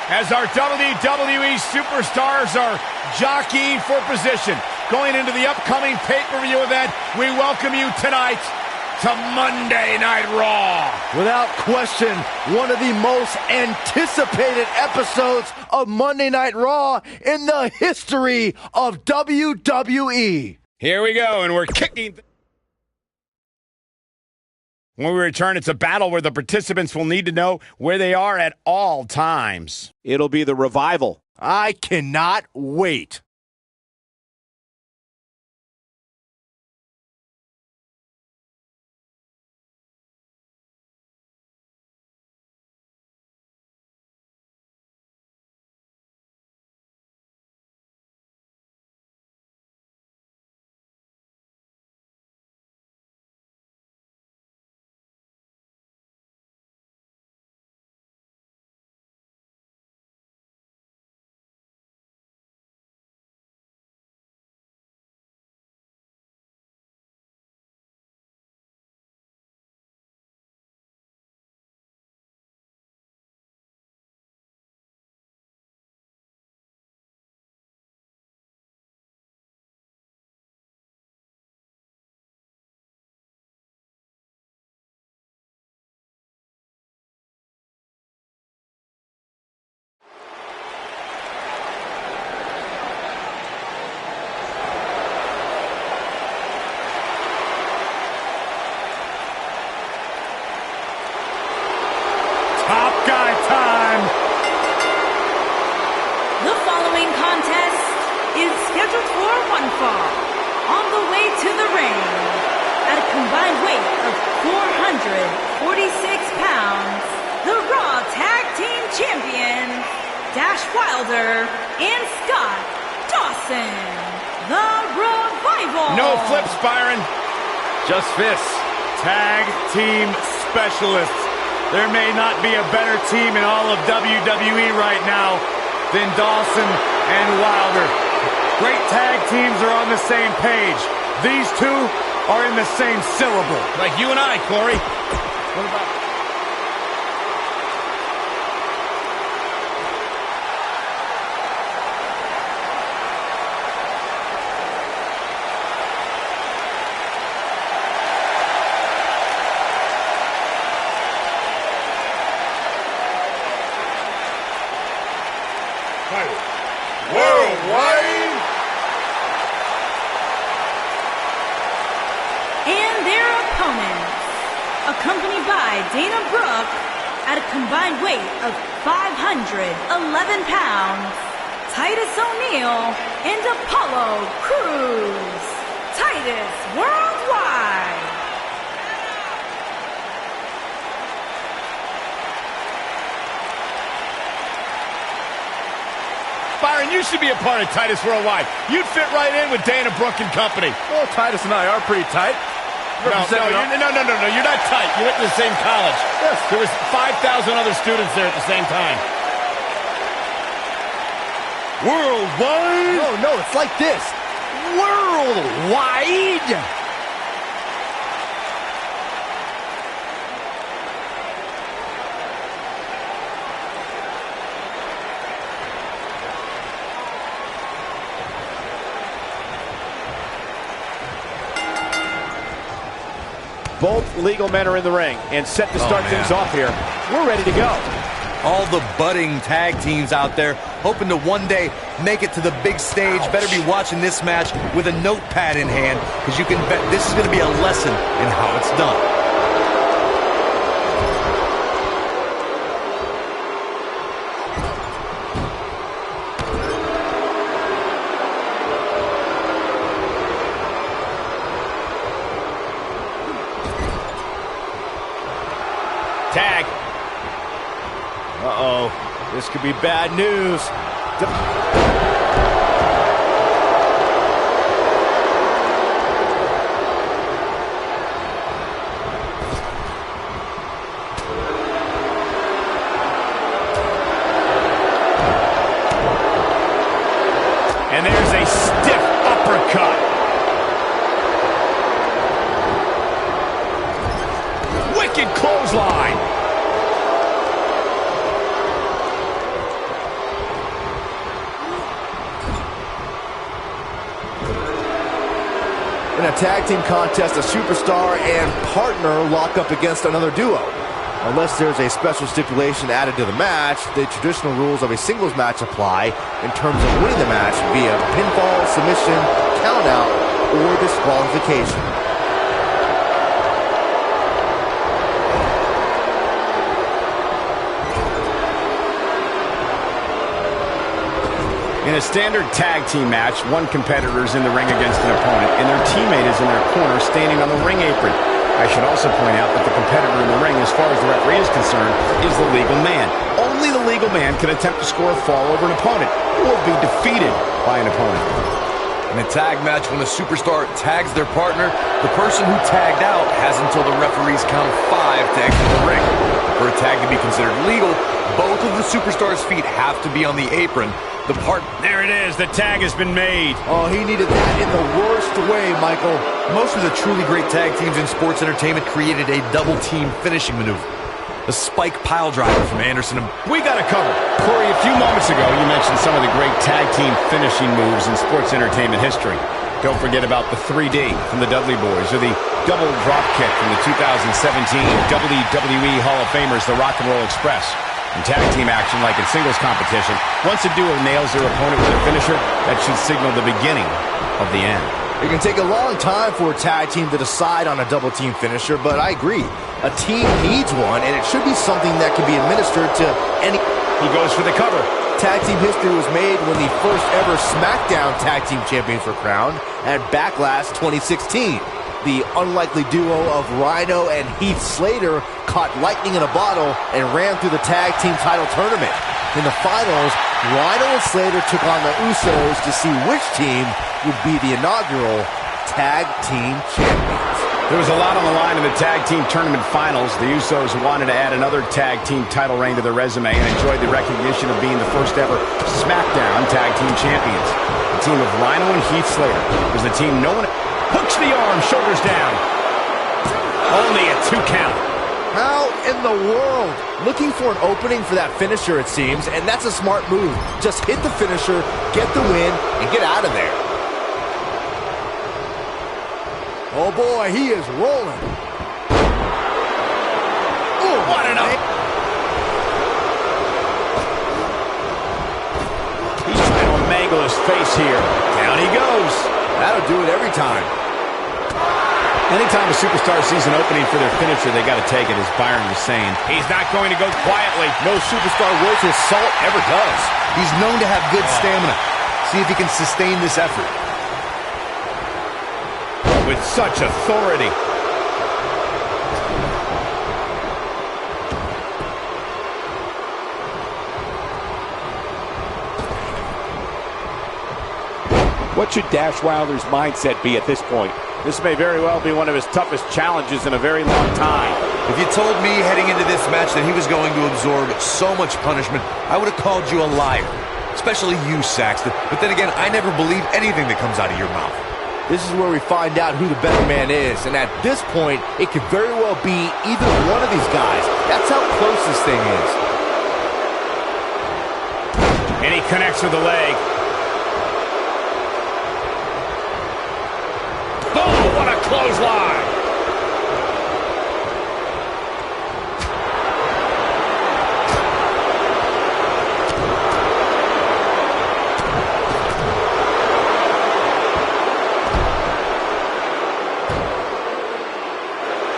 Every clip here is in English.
as our WWE superstars are jockeying for position. Going into the upcoming pay-per-view event, we welcome you tonight to Monday Night Raw. Without question, one of the most anticipated episodes of Monday Night Raw in the history of WWE. Here we go, and we're kicking. When we return, it's a battle where the participants will need to know where they are at all times. It'll be the Revival. I cannot wait. Top guy time. The following contest is scheduled for one fall. On the way to the ring, at a combined weight of 446 pounds, the Raw Tag Team Champions, Dash Wilder and Scott Dawson, the Revival. No flips, Byron. Just fists. Tag team specialists. There may not be a better team in all of WWE right now than Dawson and Wilder. Great tag teams are on the same page. These two are in the same syllable. Like you and I, Corey. What about... Worldwide. And their opponents, accompanied by Dana Brooke at a combined weight of 511 pounds, Titus O'Neil and Apollo Crews. Titus Worldwide. Byron, you should be a part of Titus Worldwide. You'd fit right in with Dana Brooke and company. Well, Titus and I are pretty tight. No, you're not tight. You went to the same college. Yes. There was 5,000 other students there at the same time. Worldwide? No, it's like this. Worldwide. Both legal men are in the ring and set to start things off here. We're ready to go. All the budding tag teams out there hoping to one day make it to the big stage. Better be watching this match with a notepad in hand, because you can bet this is going to be a lesson in how it's done. Tag. Uh-oh. This could be bad news. And there's a stiff uppercut. Wicked clothesline. tag team contest, a superstar and partner lock up against another duo. Unless there's a special stipulation added to the match, the traditional rules of a singles match apply in terms of winning the match via pinfall, submission, countout, or disqualification. In a standard tag team match, one competitor is in the ring against an opponent, and their teammate is in their corner standing on the ring apron. I should also point out that the competitor in the ring, as far as the referee is concerned, is the legal man. Only the legal man can attempt to score a fall over an opponent or be defeated by an opponent. In a tag match, when a superstar tags their partner, the person who tagged out has until the referee's count of 5 to exit the ring. For a tag to be considered legal, both of the superstar's feet have to be on the apron. There it is. The tag has been made. Oh, he needed that in the worst way, Michael. Most of the truly great tag teams in sports entertainment created a double team finishing maneuver. The spike pile driver from Anderson. We got a cover. Corey, a few moments ago, you mentioned some of the great tag team finishing moves in sports entertainment history. Don't forget about the 3D from the Dudley Boys or the double drop kick from the 2017 WWE Hall of Famers, the Rock and Roll Express. In tag team action, like in singles competition, once a duo nails their opponent with a finisher, that should signal the beginning of the end. It can take a long time for a tag team to decide on a double team finisher, but I agree. A team needs one, and it should be something that can be administered to any... He goes for the cover. Tag team history was made when the first ever SmackDown Tag Team Champions were crowned at Backlash 2016. The unlikely duo of Rhino and Heath Slater caught lightning in a bottle and ran through the tag team title tournament. In the finals, Rhino and Slater took on the Usos to see which team would be the inaugural tag team champions. There was a lot on the line in the tag team tournament finals. The Usos wanted to add another tag team title reign to their resume and enjoyed the recognition of being the first ever SmackDown Tag Team Champions. The team of Rhino and Heath Slater was the team no one... Hooks the arm, shoulders down. Only a 2 count. How in the world? Looking for an opening for that finisher, it seems, and that's a smart move. Just hit the finisher, get the win, and get out of there. Oh boy, he is rolling. Ooh, what an up. He's trying to mangle his face here. Down he goes. That'll do it every time. Anytime a superstar sees an opening for their finisher, they got to take it, as Byron was saying. He's not going to go quietly. No superstar worth his salt ever does. He's known to have good stamina. See if he can sustain this effort. With such authority. What should Dash Wilder's mindset be at this point? This may very well be one of his toughest challenges in a very long time. If you told me heading into this match that he was going to absorb so much punishment, I would have called you a liar. Especially you, Saxton. But then again, I never believe anything that comes out of your mouth. This is where we find out who the better man is. And at this point, it could very well be either one of these guys. That's how close this thing is. And he connects with the leg. Oh, what a clothesline!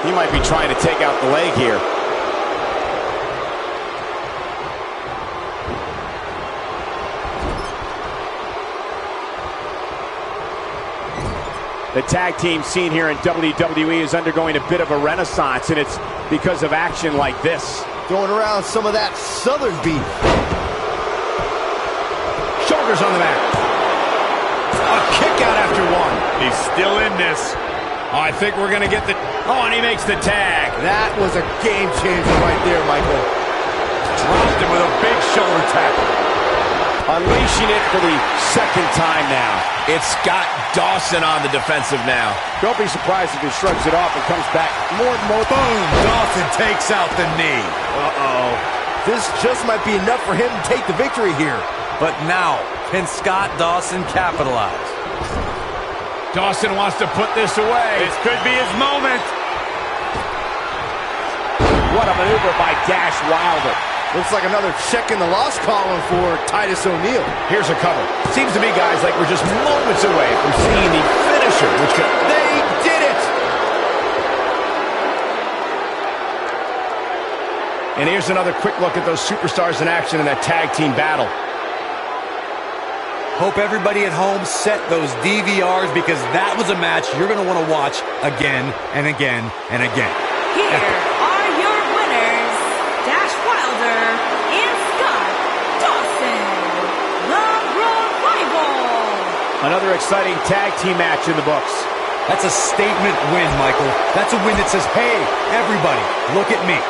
He might be trying to take out the leg here. The tag team scene here in WWE is undergoing a bit of a renaissance, and it's because of action like this. Throwing around some of that Southern beef. Shoulders on the mat. A kick out after one. He's still in this. Oh, I think we're going to get the... Oh, and he makes the tag. That was a game changer right there, Michael. Dropped him with a big shoulder tap. Unleashing it for the second time now. It's Scott Dawson on the defensive now. Don't be surprised if he shrugs it off and comes back more and more. Boom! Dawson takes out the knee. Uh-oh. This just might be enough for him to take the victory here. But now, can Scott Dawson capitalize? Dawson wants to put this away. This could be his moment. What a maneuver by Dash Wilder. Looks like another check in the loss column for Titus O'Neil. Here's a cover. Seems to me, guys, like we're just moments away from seeing the finisher, which could... They did it! And here's another quick look at those superstars in action in that tag team battle. Hope everybody at home set those DVRs, because that was a match you're going to want to watch again and again and again. Here are your winners, Dash Wilder and Scott Dawson, the Revival. Another exciting tag team match in the books. That's a statement win, Michael. That's a win that says, hey, everybody, look at me.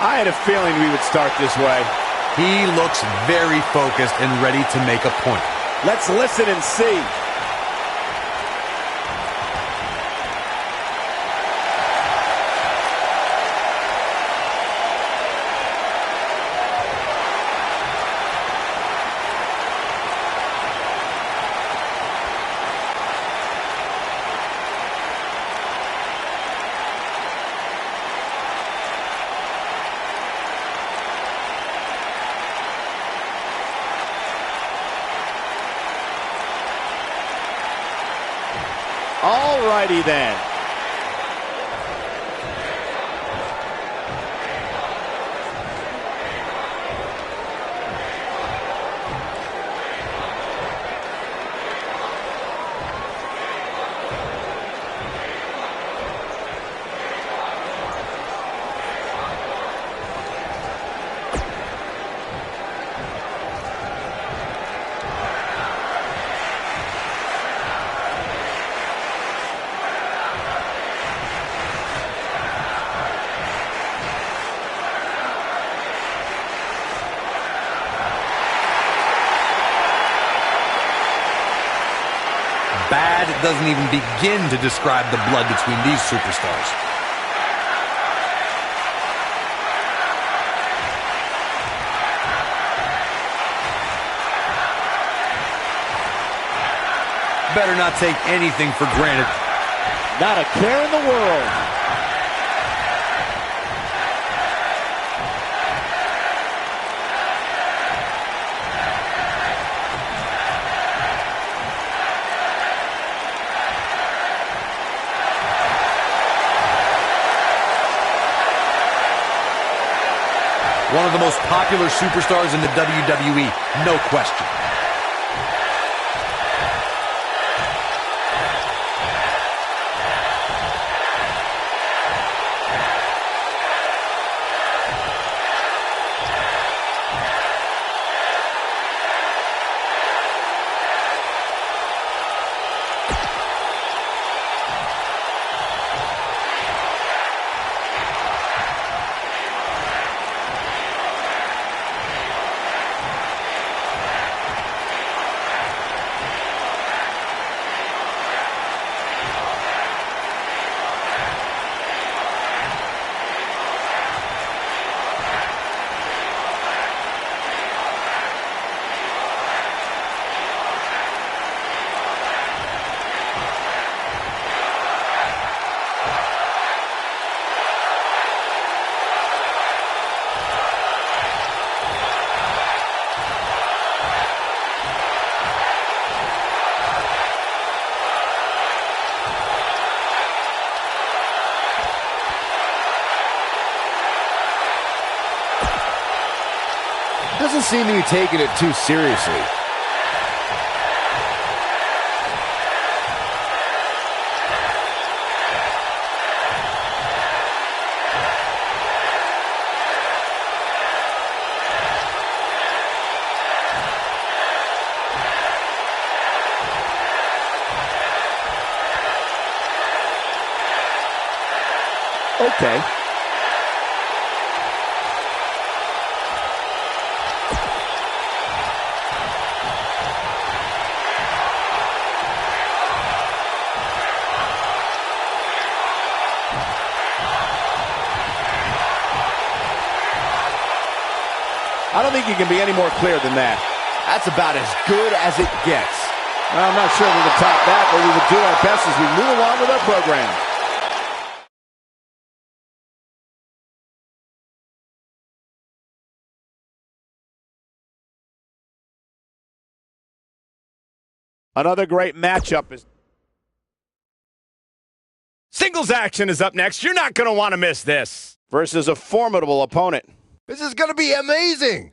I had a feeling we would start this way. He looks very focused and ready to make a point. Let's listen and see. Alrighty then. Bad doesn't even begin to describe the blood between these superstars. Better not take anything for granted. Not a care in the world. One of the most popular superstars in the WWE, no question. Doesn't seem to be taking it too seriously. Okay. I don't think you can be any more clear than that. That's about as good as it gets. Well, I'm not sure we can top that, but we will do our best as we move along with our program. Another great matchup is... Singles action is up next. You're not going to want to miss this. versus a formidable opponent. This is going to be amazing.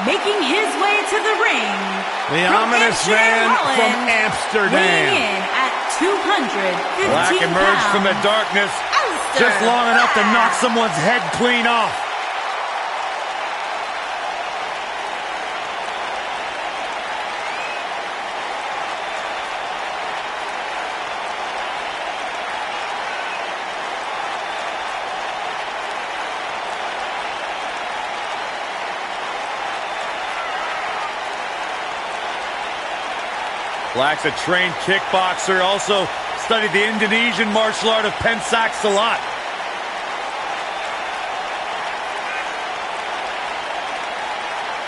Making his way to the ring, the ominous man from Amsterdam. Weighing in at 215 Black emerged pounds, from the darkness Alistair just long enough to Black. knock someone's head clean off. Black's a trained kickboxer, also studied the Indonesian martial art of Pencak Silat.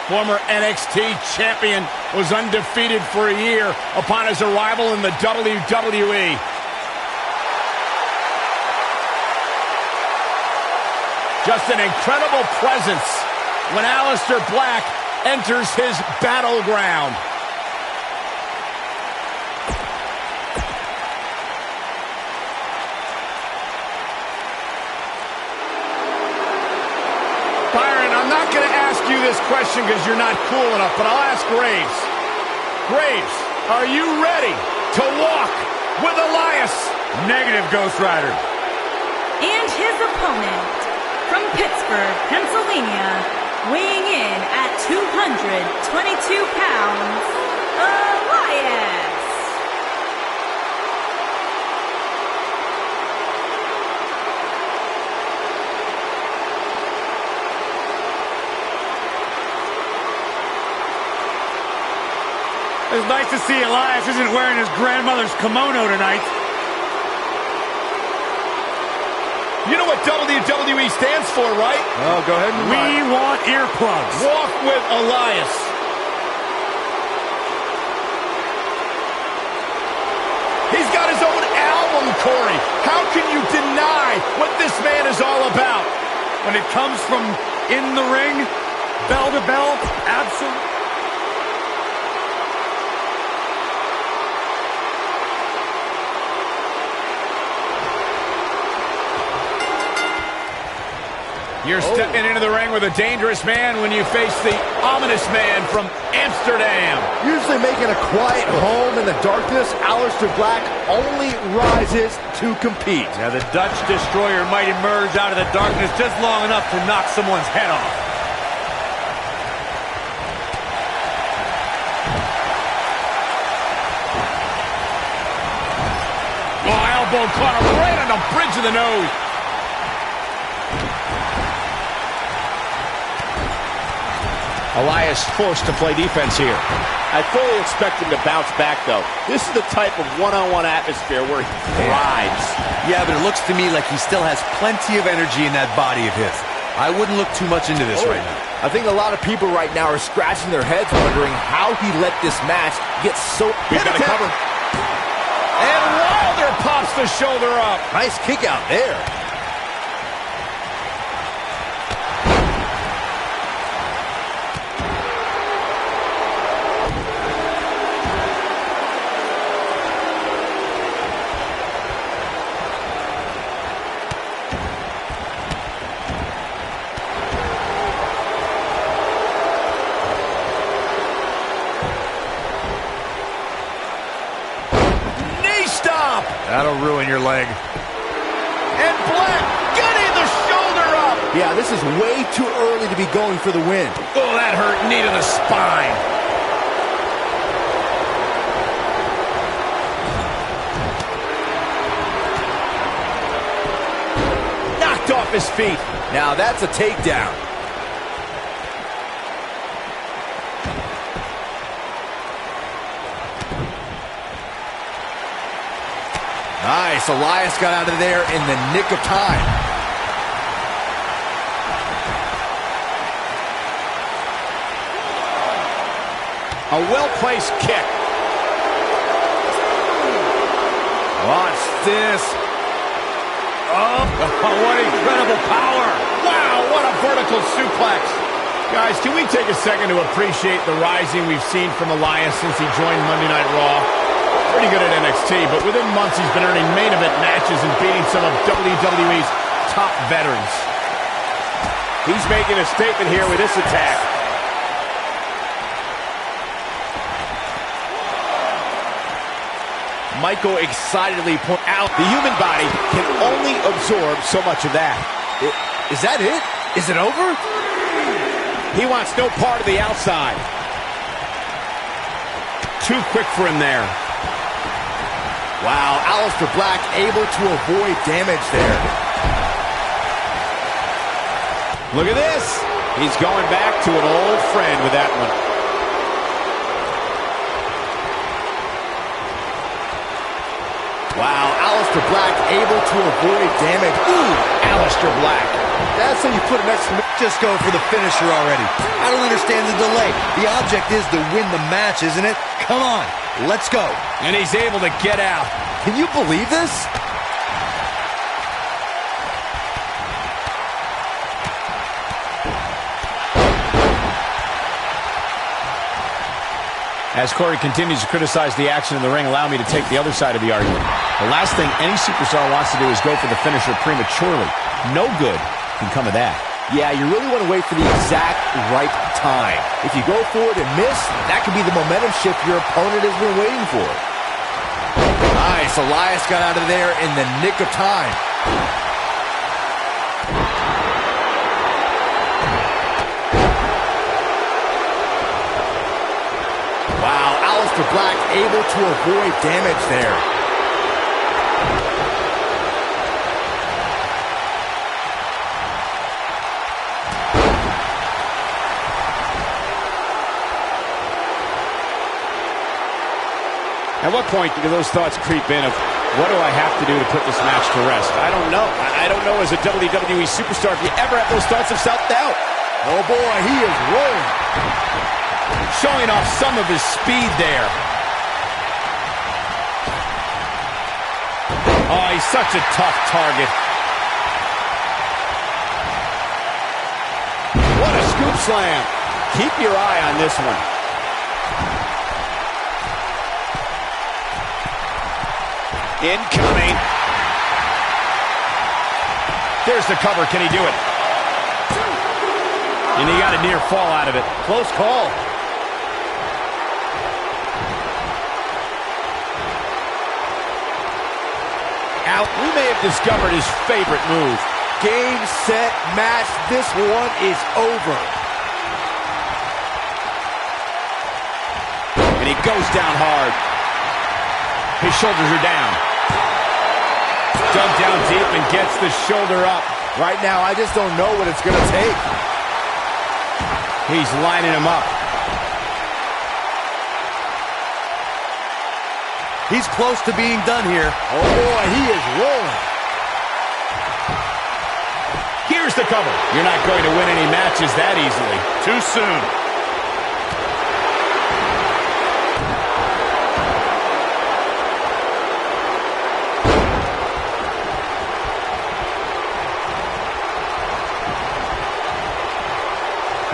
Former NXT champion was undefeated for a year upon his arrival in the WWE. Just an incredible presence when Aleister Black enters his battleground. Byron, I'm not going to ask you this question because you're not cool enough, but I'll ask Graves. Graves, are you ready to walk with Elias? Negative, Ghost Rider. And his opponent, from Pittsburgh, Pennsylvania, weighing in at 222 pounds, Elias. It's nice to see Elias isn't wearing his grandmother's kimono tonight. You know what WWE stands for, right? Oh, go ahead and We want earplugs. Walk with Elias. He's got his own album, Corey. How can you deny what this man is all about? When it comes from in the ring, bell to bell, absolutely. You're stepping into the ring with a dangerous man when you face the ominous man from Amsterdam. Usually making a quiet home in the darkness, Aleister Black only rises to compete. Now the Dutch Destroyer might emerge out of the darkness just long enough to knock someone's head off. Oh, elbow caught him right on the bridge of the nose. Elias forced to play defense here. I fully expect him to bounce back, though. This is the type of one-on-one atmosphere where he thrives. Yeah, but it looks to me like he still has plenty of energy in that body of his. I wouldn't look too much into this right now. I think a lot of people right now are scratching their heads wondering how he let this match get so... He's got to cover. And Wilder pops the shoulder up. Nice kick out there. That'll ruin your leg. And Black getting the shoulder up. Yeah, this is way too early to be going for the win. Oh, that hurt. Knee to the spine. Knocked off his feet. Now that's a takedown. Nice. Elias got out of there in the nick of time. A well-placed kick. Watch this. Oh, what incredible power. Wow, what a vertical suplex. Guys, can we take a second to appreciate the rising we've seen from Elias since he joined Monday Night Raw? Pretty good at NXT, but within months he's been earning main event matches and beating some of WWE's top veterans. He's making a statement here with this attack. Michael excitedly points out the human body can only absorb so much of that. Is that it? Is it over? He wants no part of the outside. Too quick for him there. Wow, Aleister Black able to avoid damage there. Look at this. He's going back to an old friend with that one. Wow, Aleister Black able to avoid damage. Ooh, Aleister Black. That's how you put an exclamation. Just go for the finisher already. I don't understand the delay. The object is to win the match, isn't it? Come on, let's go. And he's able to get out. Can you believe this? As Corey continues to criticize the action in the ring, allow me to take the other side of the argument. The last thing any superstar wants to do is go for the finisher prematurely. No good can come of that. Yeah, you really want to wait for the exact right time. If you go for it and miss, that could be the momentum shift your opponent has been waiting for. Nice, Elias got out of there in the nick of time. Wow, Aleister Black able to avoid damage there. At what point do those thoughts creep in of, what do I have to do to put this match to rest? I don't know. I don't know as a WWE superstar if you ever have those thoughts of self-doubt. Oh boy, he is rolling. Showing off some of his speed there. Oh, he's such a tough target. What a scoop slam. Keep your eye on this one. Incoming. There's the cover. Can he do it? And he got a near fall out of it. Close call. Out. We may have discovered his favorite move. Game, set, match. This one is over. And he goes down hard. His shoulders are down. Dug down deep and gets the shoulder up. Right now, I just don't know what it's going to take. He's lining him up. He's close to being done here. Oh boy, he is rolling. Here's the cover. You're not going to win any matches that easily. Too soon.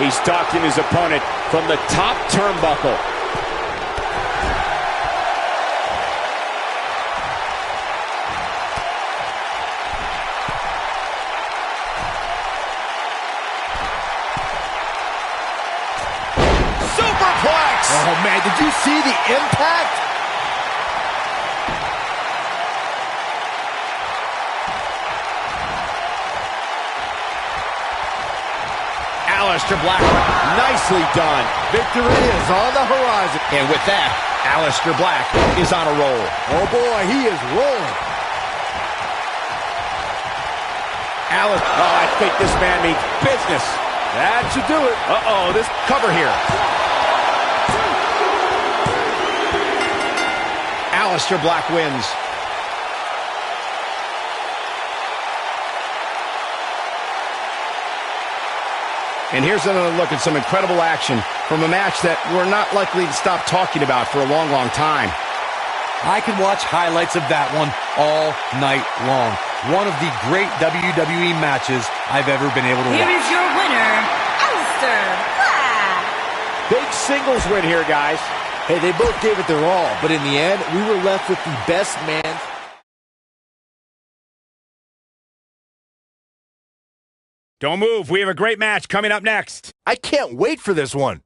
He's stalking his opponent from the top turnbuckle. Superplex! Oh man, did you see the impact? Aleister Black. Nicely done. Victory is on the horizon. And with that, Aleister Black is on a roll. Oh boy, he is rolling. Oh, I think this man means business. That should do it. Uh-oh, this cover here. Aleister Black wins. And here's another look at some incredible action from a match that we're not likely to stop talking about for a long, long time. I can watch highlights of that one all night long. One of the great WWE matches I've ever been able to Here watch. is your winner, Aleister Black. Big singles win here, guys. Hey, they both gave it their all, but in the end, we were left with the best man. Don't move. We have a great match coming up next. I can't wait for this one.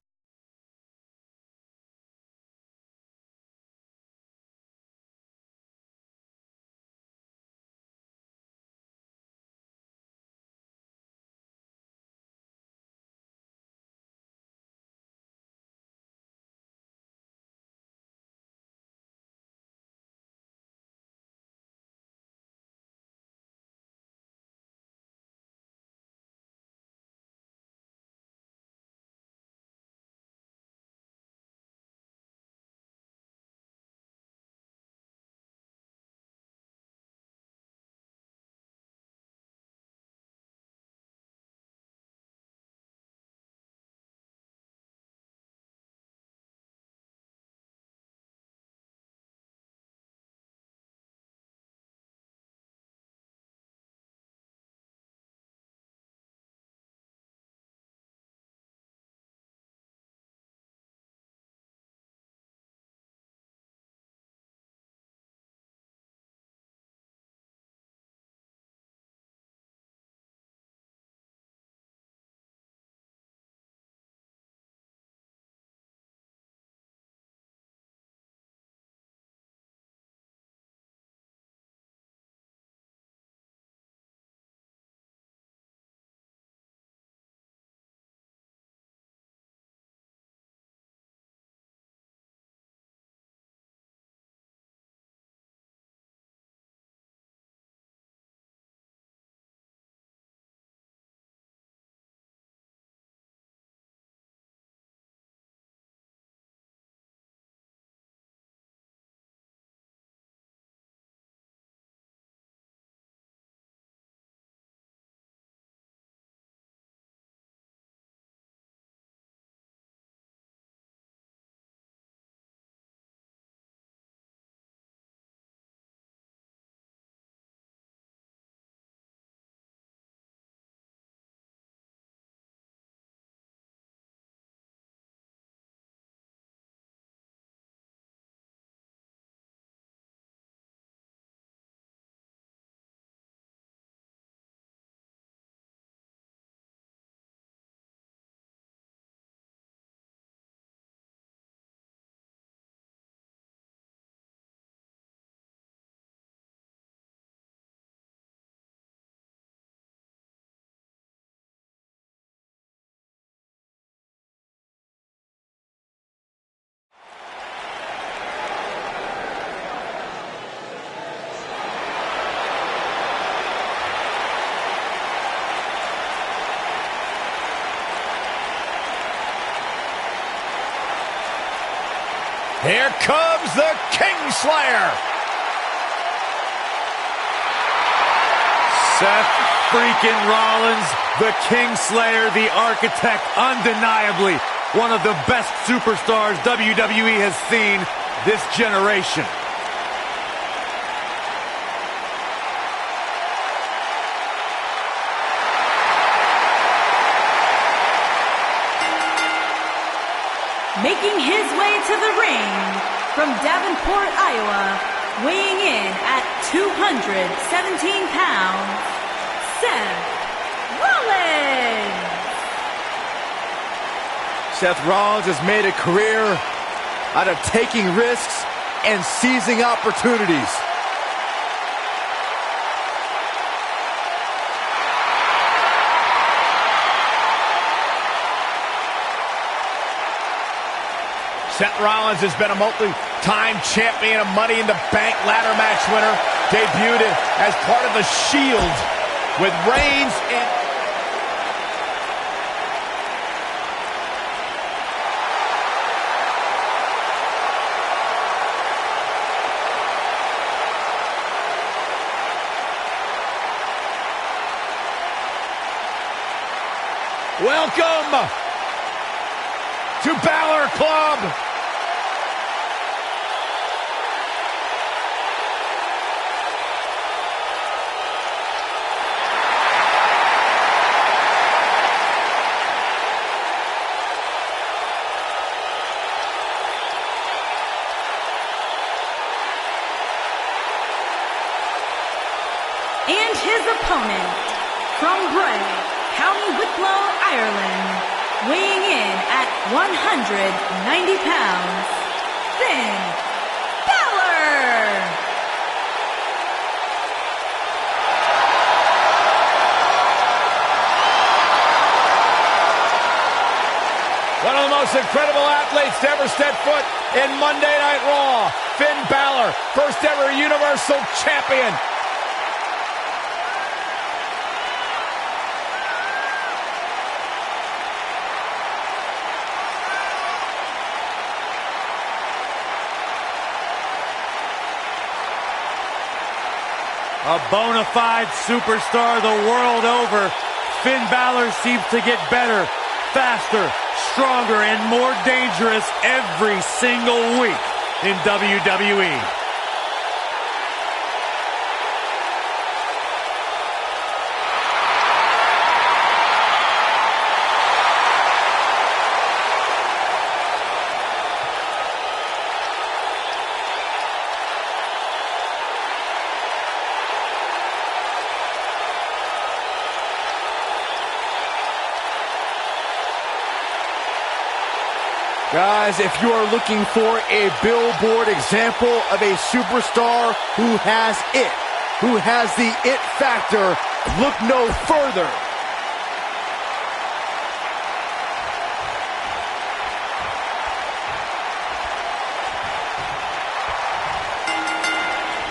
Here comes the Kingslayer. Seth freaking Rollins, the Kingslayer, the architect, undeniably one of the best superstars WWE has seen this generation. Making his way to the ring from Davenport, Iowa, weighing in at 217 pounds, Seth Rollins. Seth Rollins has made a career out of taking risks and seizing opportunities. Seth Rollins has been a multi-time champion, a Money in the Bank ladder match winner. Debuted as part of the Shield with Reigns and... Welcome to Balor Club. And his opponent, from Bray, County Wicklow, Ireland, weighing in at 190 pounds, Finn Balor! One of the most incredible athletes to ever step foot in Monday Night Raw, Finn Balor, first ever Universal Champion. A bona fide superstar the world over, Finn Balor seems to get better, faster, stronger, and more dangerous every single week in WWE. Guys, if you are looking for a billboard example of a superstar who has it, who has the it factor, look no further.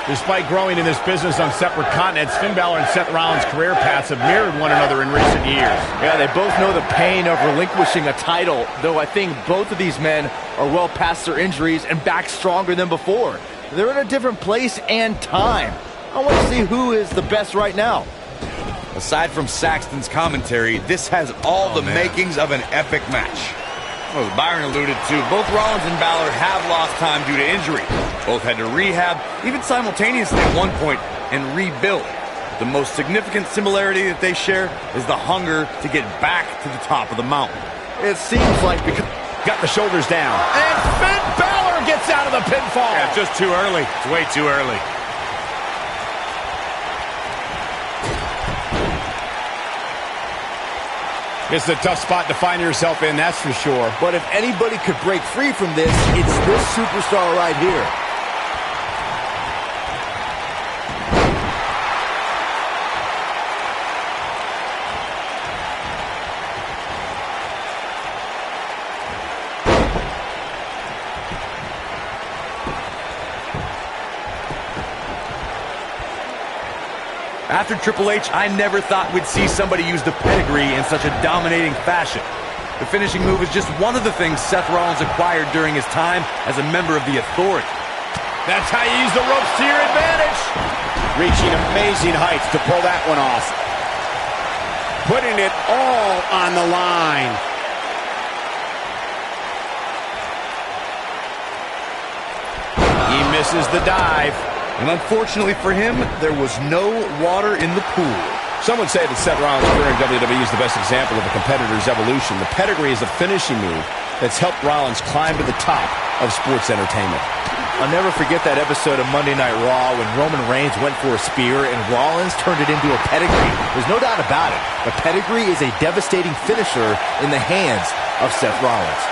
Despite growing in this business on separate continents, Finn Balor and Seth Rollins' career paths have mirrored one another in recent years. Yeah, they both know the pain of relinquishing a title, though I think both of these men are well past their injuries and back stronger than before. They're in a different place and time. I want to see who is the best right now. Aside from Saxton's commentary, this has all the makings of an epic match. Well, as Byron alluded to, both Rollins and Balor have lost time due to injury. Both had to rehab, even simultaneously at one point, and rebuild. The most significant similarity that they share is the hunger to get back to the top of the mountain. It seems like because... Got the shoulders down. And Finn Balor gets out of the pinfall. Yeah, just too early. It's way too early. It's a tough spot to find yourself in, that's for sure. But if anybody could break free from this, it's this superstar right here. After Triple H, I never thought we'd see somebody use the pedigree in such a dominating fashion. The finishing move is just one of the things Seth Rollins acquired during his time as a member of the Authority. That's how you use the ropes to your advantage. Reaching amazing heights to pull that one off. Putting it all on the line. He misses the dive. And unfortunately for him, there was no water in the pool. Some would say that Seth Rollins' career in WWE is the best example of a competitor's evolution. The pedigree is a finishing move that's helped Rollins climb to the top of sports entertainment. I'll never forget that episode of Monday Night Raw when Roman Reigns went for a spear and Rollins turned it into a pedigree. There's no doubt about it. The pedigree is a devastating finisher in the hands of Seth Rollins.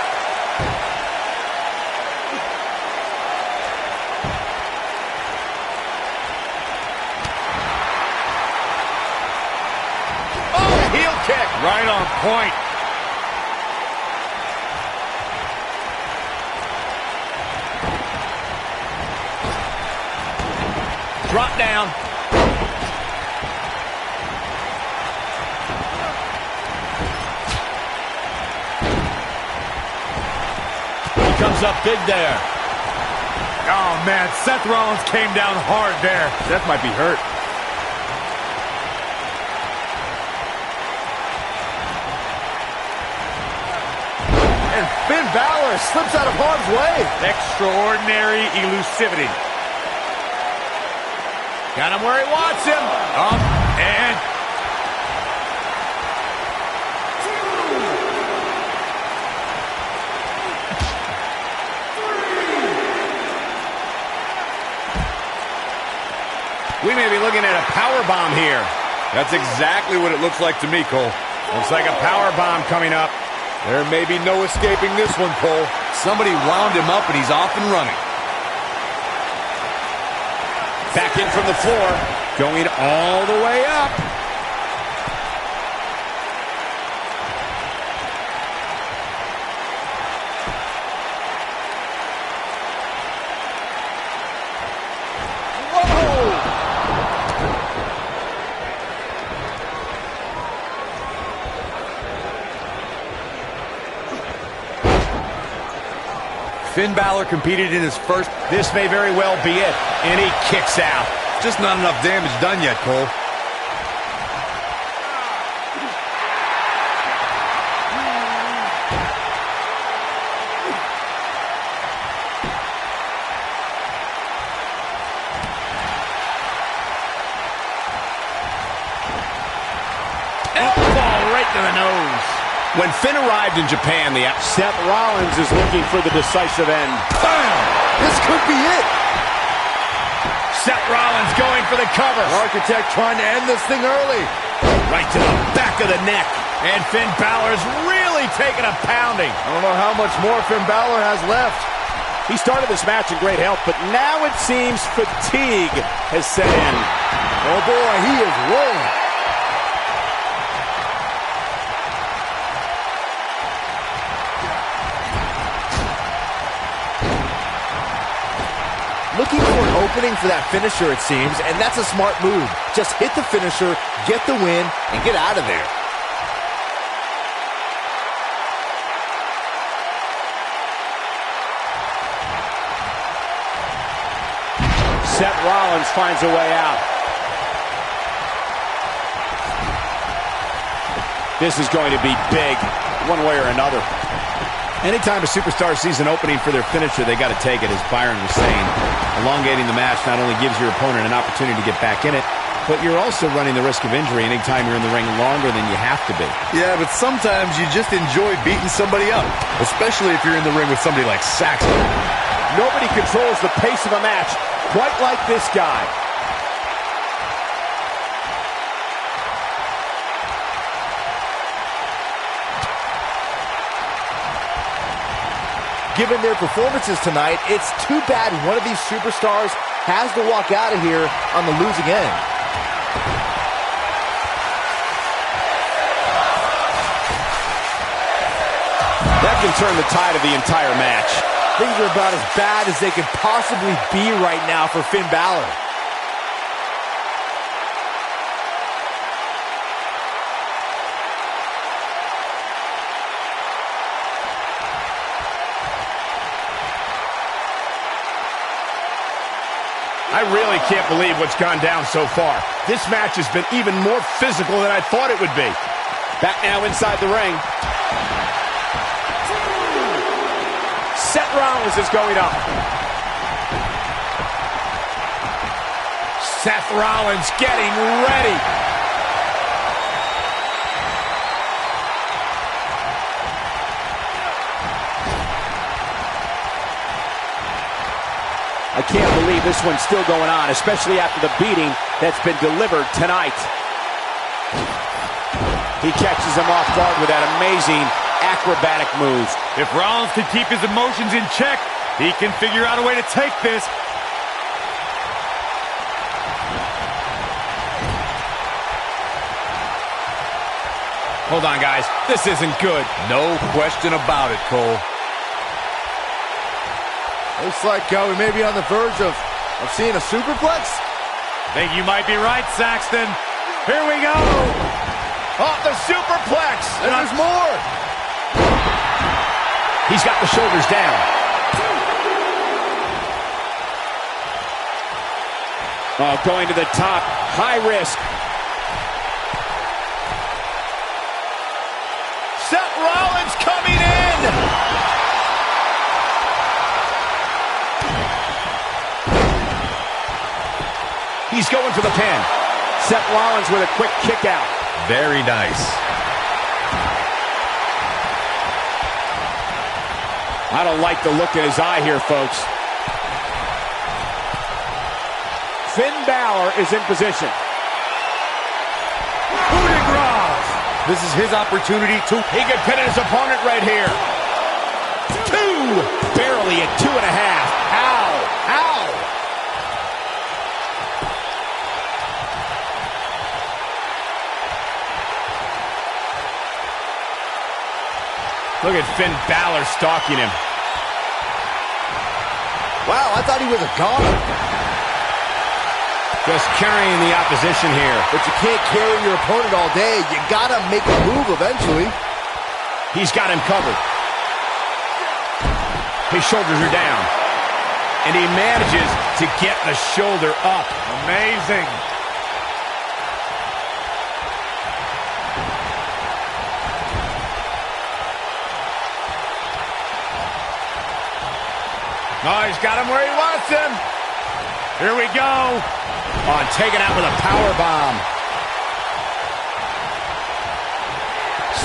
Right on point. Drop down. He comes up big there. Oh, man, Seth Rollins came down hard there. Seth might be hurt. And Finn Balor slips out of harm's way. Extraordinary elusivity. Got him where he wants him. Up and... We may be looking at a power bomb here. That's exactly what it looks like to me, Cole. Looks like a power bomb coming up. There may be no escaping this one, Cole. Somebody wound him up and he's off and running. Back in from the floor. Going all the way up. Finn Balor competed in his first... This may very well be it. And he kicks out. Just not enough damage done yet, Cole. Elbow right to the nose. When Finn arrived in Japan, Seth Rollins is looking for the decisive end. Bam! This could be it. Seth Rollins going for the cover. Architect trying to end this thing early. Right to the back of the neck. And Finn Balor's really taking a pounding. I don't know how much more Finn Balor has left. He started this match in great health, but now it seems fatigue has set in. Oh boy, he is rolling. Looking for an opening for that finisher, it seems, and that's a smart move. Just hit the finisher, get the win, and get out of there. Seth Rollins finds a way out. This is going to be big, one way or another. Anytime a superstar sees an opening for their finisher, they got to take it, as Byron was saying. Elongating the match not only gives your opponent an opportunity to get back in it, but you're also running the risk of injury anytime you're in the ring longer than you have to be. Yeah, but sometimes you just enjoy beating somebody up, especially if you're in the ring with somebody like Saxon. Nobody controls the pace of a match quite like this guy. Given their performances tonight, it's too bad one of these superstars has to walk out of here on the losing end. That can turn the tide of the entire match. Things are about as bad as they can possibly be right now for Finn Balor. I really can't believe what's gone down so far. This match has been even more physical than I thought it would be. Back now inside the ring. Seth Rollins is going up. Seth Rollins getting ready. I can't believe this one's still going on, especially after the beating that's been delivered tonight. He catches him off guard with that amazing acrobatic move. If Rollins can keep his emotions in check, he can figure out a way to take this. Hold on, guys. This isn't good. No question about it, Cole. Looks like we may be on the verge of seeing a superplex. Think you might be right, Saxton. Here we go. Oh, the superplex. And there's more. He's got the shoulders down. Oh, going to the top. High risk. Seth Rollins coming in. He's going for the pin. Seth Rollins with a quick kick out. Very nice. I don't like the look in his eye here, folks. Finn Balor is in position. Coup de grace. This is his opportunity to... He could pin his opponent right here. 2. Barely at 2.5. How? How? Look at Finn Balor stalking him. Wow, I thought he was a goner. Just carrying the opposition here. But you can't carry your opponent all day. You gotta make a move eventually. He's got him covered. His shoulders are down. And he manages to get the shoulder up. Amazing. Oh, he's got him where he wants him. Here we go. On taken out with a power bomb.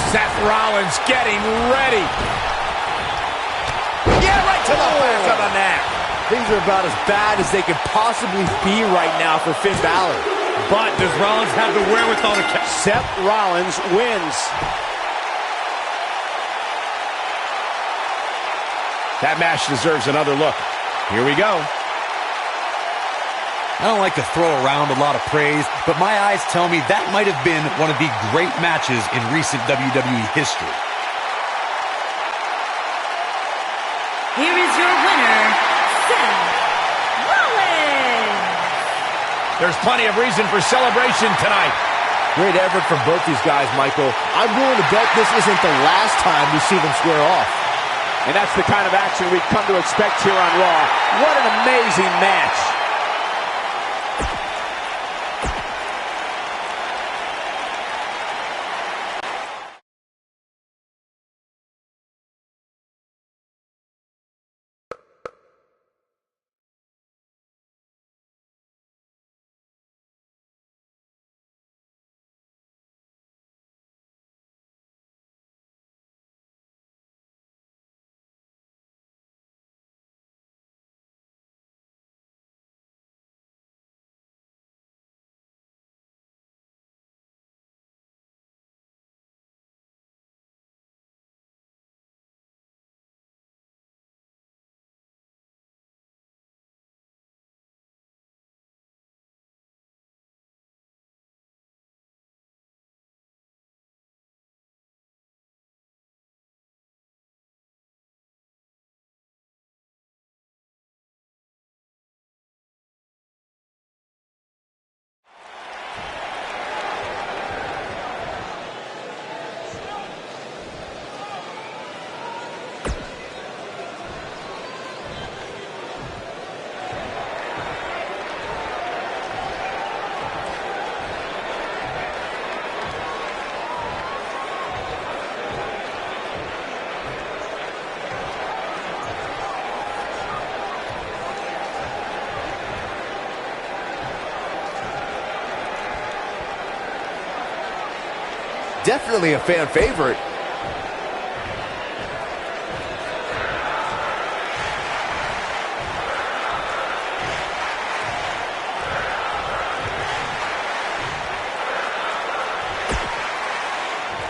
Seth Rollins getting ready. Yeah, right to the back of the neck. Things are about as bad as they could possibly be right now for Finn Balor. But does Rollins have the wherewithal to catch? Seth Rollins wins. That match deserves another look. Here we go. I don't like to throw around a lot of praise, but my eyes tell me that might have been one of the great matches in recent WWE history. Here is your winner, Seth Rollins. There's plenty of reason for celebration tonight. Great effort from both these guys, Michael. I'm willing to bet this isn't the last time we see them square off. And that's the kind of action we've come to expect here on Raw. What an amazing match. definitely a fan favorite.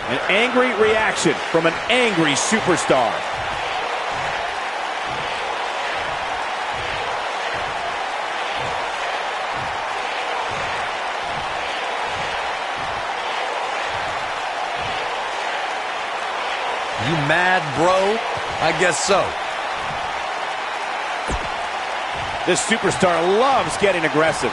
An angry reaction from an angry superstar. You mad, bro? I guess so. This superstar loves getting aggressive.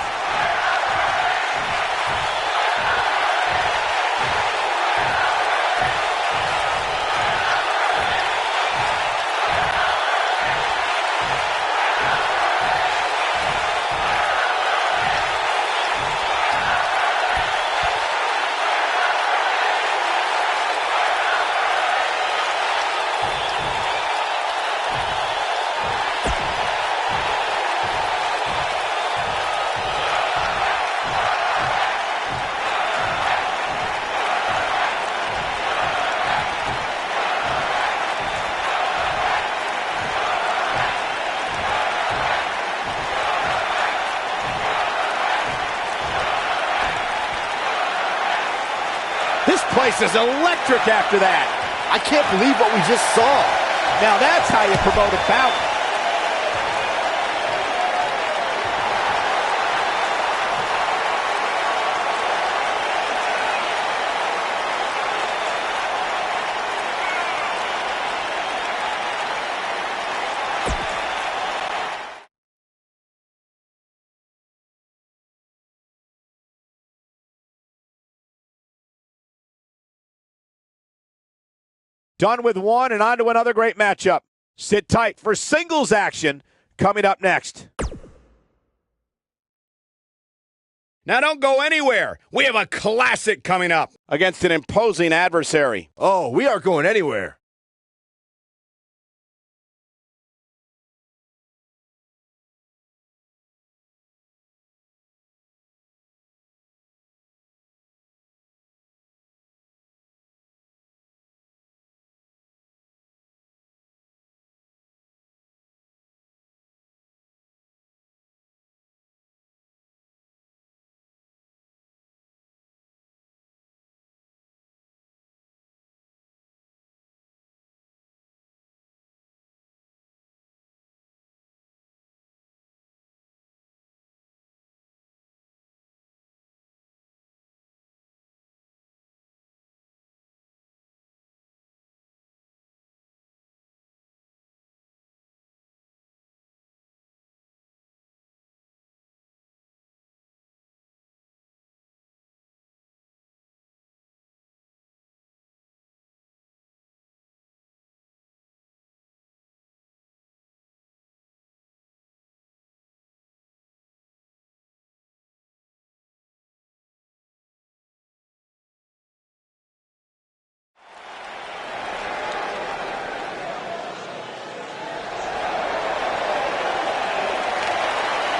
This place is electric after that. I can't believe what we just saw. Now that's how you promote a bout. Done with one and on to another great matchup. Sit tight for singles action coming up next. Now don't go anywhere. We have a classic coming up. Against an imposing adversary. Oh, we aren't going anywhere.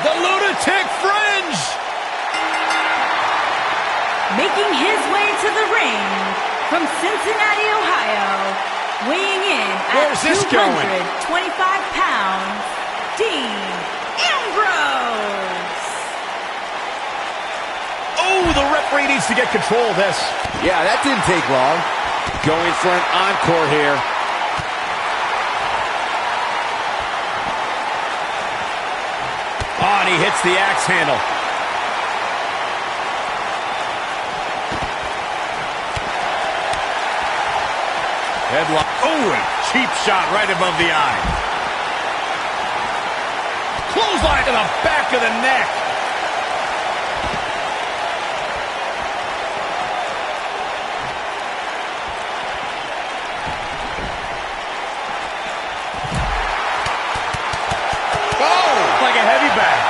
The Lunatic Fringe! Making his way to the ring from Cincinnati, Ohio, weighing in Where's at this going? 225 pounds, Dean Ambrose. Oh, the referee needs to get control of this. Yeah, that didn't take long. Going for an encore here. Oh, and he hits the axe handle. Headlock. Oh, and cheap shot right above the eye. Clothesline to the back of the neck. Oh, like a heavy bag.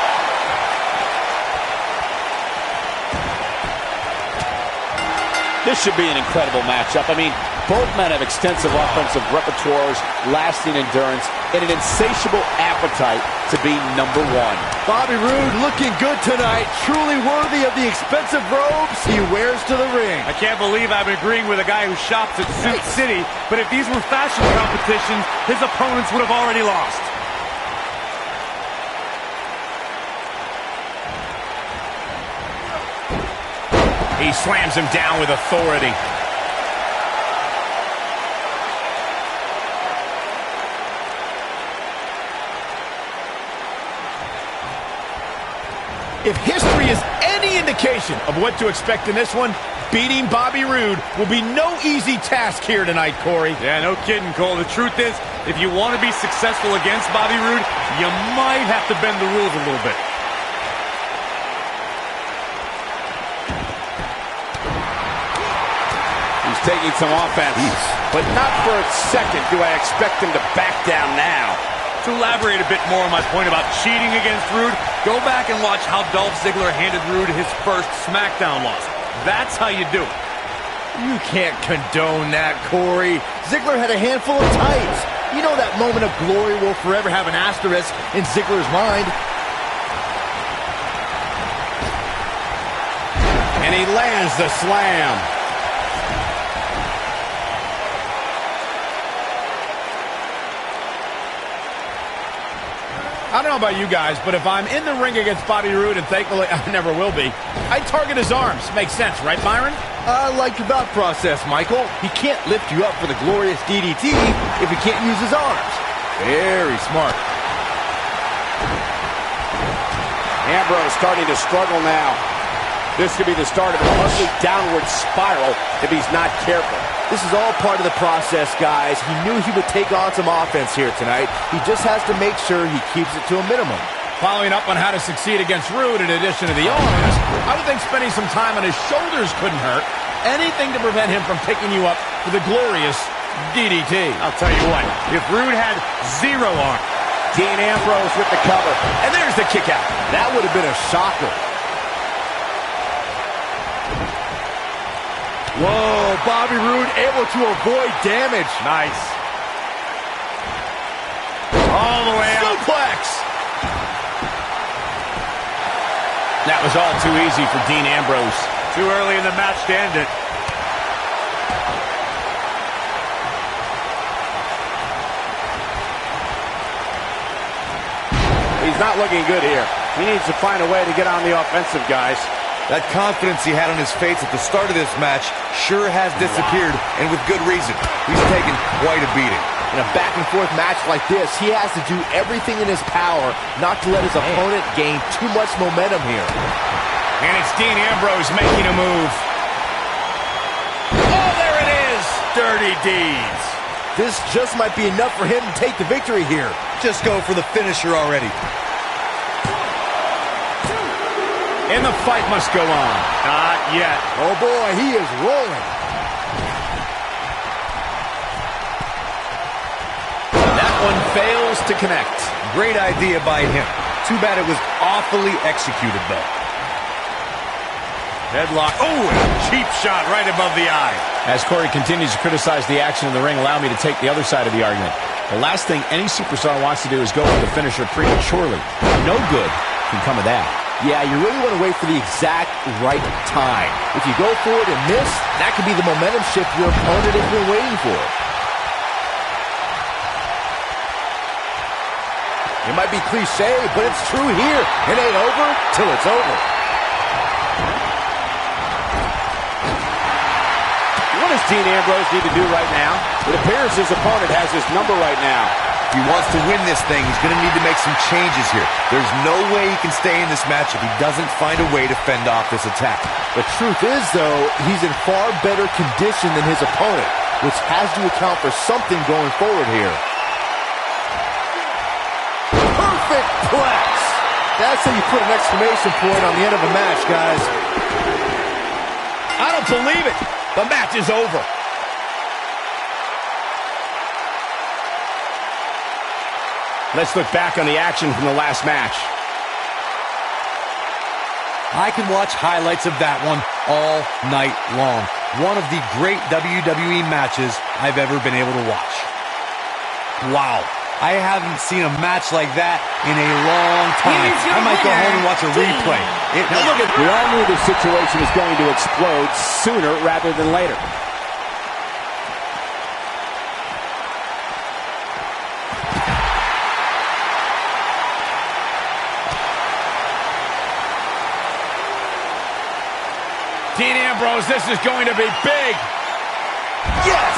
This should be an incredible matchup. I mean, Both men have extensive offensive repertoires, lasting endurance, and an insatiable appetite to be number one. Bobby Roode looking good tonight, truly worthy of the expensive robes he wears to the ring. I can't believe I'm agreeing with a guy who shops at Suit City, but if these were fashion competitions, his opponents would have already lost. He slams him down with authority. If history is any indication of what to expect in this one, beating Bobby Roode will be no easy task here tonight, Corey. Yeah, no kidding, Cole. The truth is, if you want to be successful against Bobby Roode, you might have to bend the rules a little bit. He's taking some offense, but not for a second do I expect him to back down now. To elaborate a bit more on my point about cheating against Roode, go back and watch how Dolph Ziggler handed Roode his first SmackDown loss. That's how you do it. You can't condone that, Corey. Ziggler had a handful of tights. You know that moment of glory will forever have an asterisk in Ziggler's mind. And he lands the slam. I don't know about you guys, but if I'm in the ring against Bobby Roode, and thankfully I never will be, I'd target his arms. Makes sense, right, Byron? I like your thought process, Michael. He can't lift you up for the glorious DDT if he can't use his arms. Very smart. Ambrose starting to struggle now. This could be the start of an ugly downward spiral if he's not careful. This is all part of the process, guys. He knew he would take on some offense here tonight. He just has to make sure he keeps it to a minimum. Following up on how to succeed against Roode in addition to the arms, I would think spending some time on his shoulders couldn't hurt. Anything to prevent him from picking you up for the glorious DDT. I'll tell you what, if Roode had zero arm. Dean Ambrose with the cover. And there's the kick out. That would have been a shocker. Whoa, Bobby Roode able to avoid damage. Nice. All the way out. Suplex. That was all too easy for Dean Ambrose. Too early in the match to end it. He's not looking good here. He needs to find a way to get on the offensive, guys. That confidence he had on his face at the start of this match sure has disappeared, and with good reason. He's taken quite a beating. In a back-and-forth match like this, he has to do everything in his power not to let his opponent gain too much momentum here. And it's Dean Ambrose making a move. Oh, there it is! Dirty deeds. This just might be enough for him to take the victory here. Just go for the finisher already. And the fight must go on. Not yet. Oh boy, he is rolling. That one fails to connect. Great idea by him. Too bad it was awfully executed, though. Headlock. Oh, and a cheap shot right above the eye. As Corey continues to criticize the action in the ring, allow me to take the other side of the argument. The last thing any superstar wants to do is go for the finisher prematurely. No good can come of that. Yeah, you really want to wait for the exact right time. If you go for it and miss, that could be the momentum shift your opponent has been waiting for. It might be cliche, but it's true here. It ain't over till it's over. What does Dean Ambrose need to do right now? It appears his opponent has his number right now. If he wants to win this thing, he's going to need to make some changes here. There's no way he can stay in this match if he doesn't find a way to fend off this attack. The truth is, though, he's in far better condition than his opponent, which has to account for something going forward here. Perfect plex! That's how you put an exclamation point on the end of a match, guys. I don't believe it. The match is over. Let's look back on the action from the last match. I can watch highlights of that one all night long. one of the great WWE matches I've ever been able to watch. Wow. I haven't seen a match like that in a long time. I might go home and watch a replay. Now look at, we all knew the situation was going to explode sooner rather than later. Dean Ambrose, this is going to be big. Yes!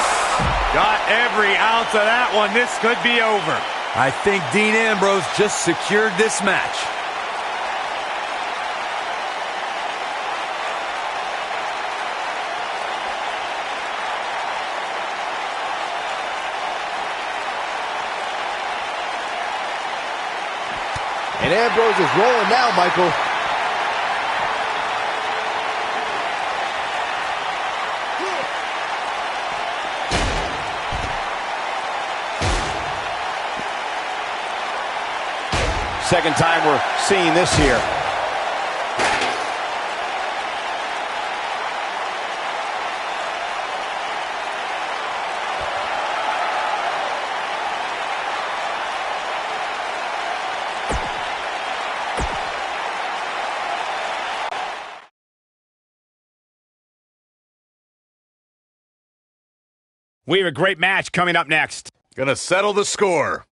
Got every ounce of that one. This could be over. I think Dean Ambrose just secured this match. And Ambrose is rolling now, Michael. Second time we're seeing this here. We have a great match coming up next. Gonna settle the score.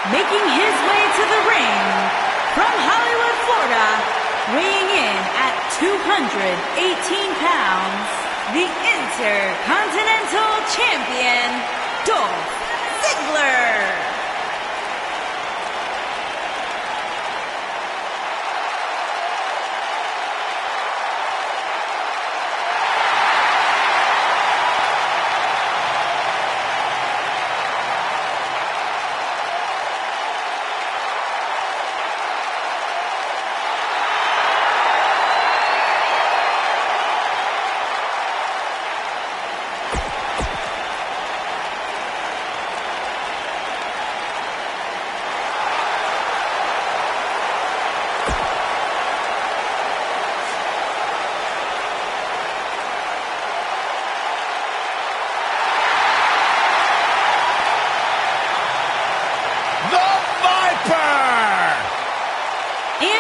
Making his way to the ring from Hollywood, Florida, weighing in at 218 pounds, the Intercontinental Champion, Dolph Ziggler.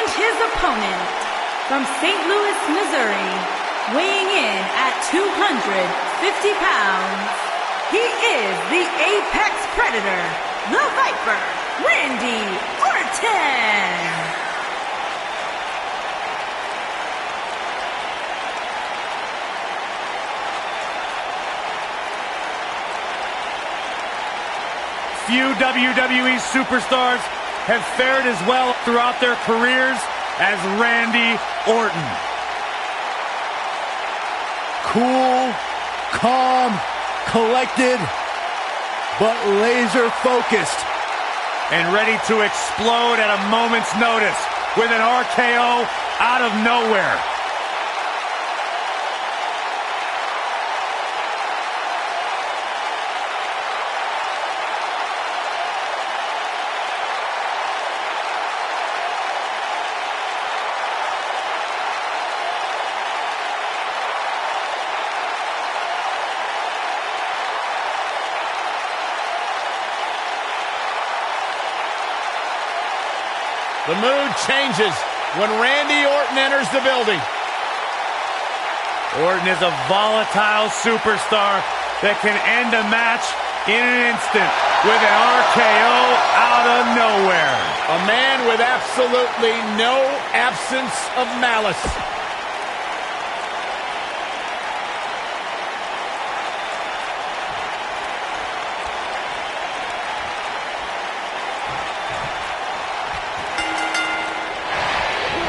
His opponent from St. Louis, Missouri, weighing in at 250 pounds, he is the Apex Predator, the Viper, Randy Orton. Few WWE superstars have fared as well throughout their careers as Randy Orton. Cool, calm, collected, but laser focused and ready to explode at a moment's notice with an RKO out of nowhere. The mood changes when Randy Orton enters the building. Orton is a volatile superstar that can end a match in an instant with an RKO out of nowhere. A man with absolutely no absence of malice.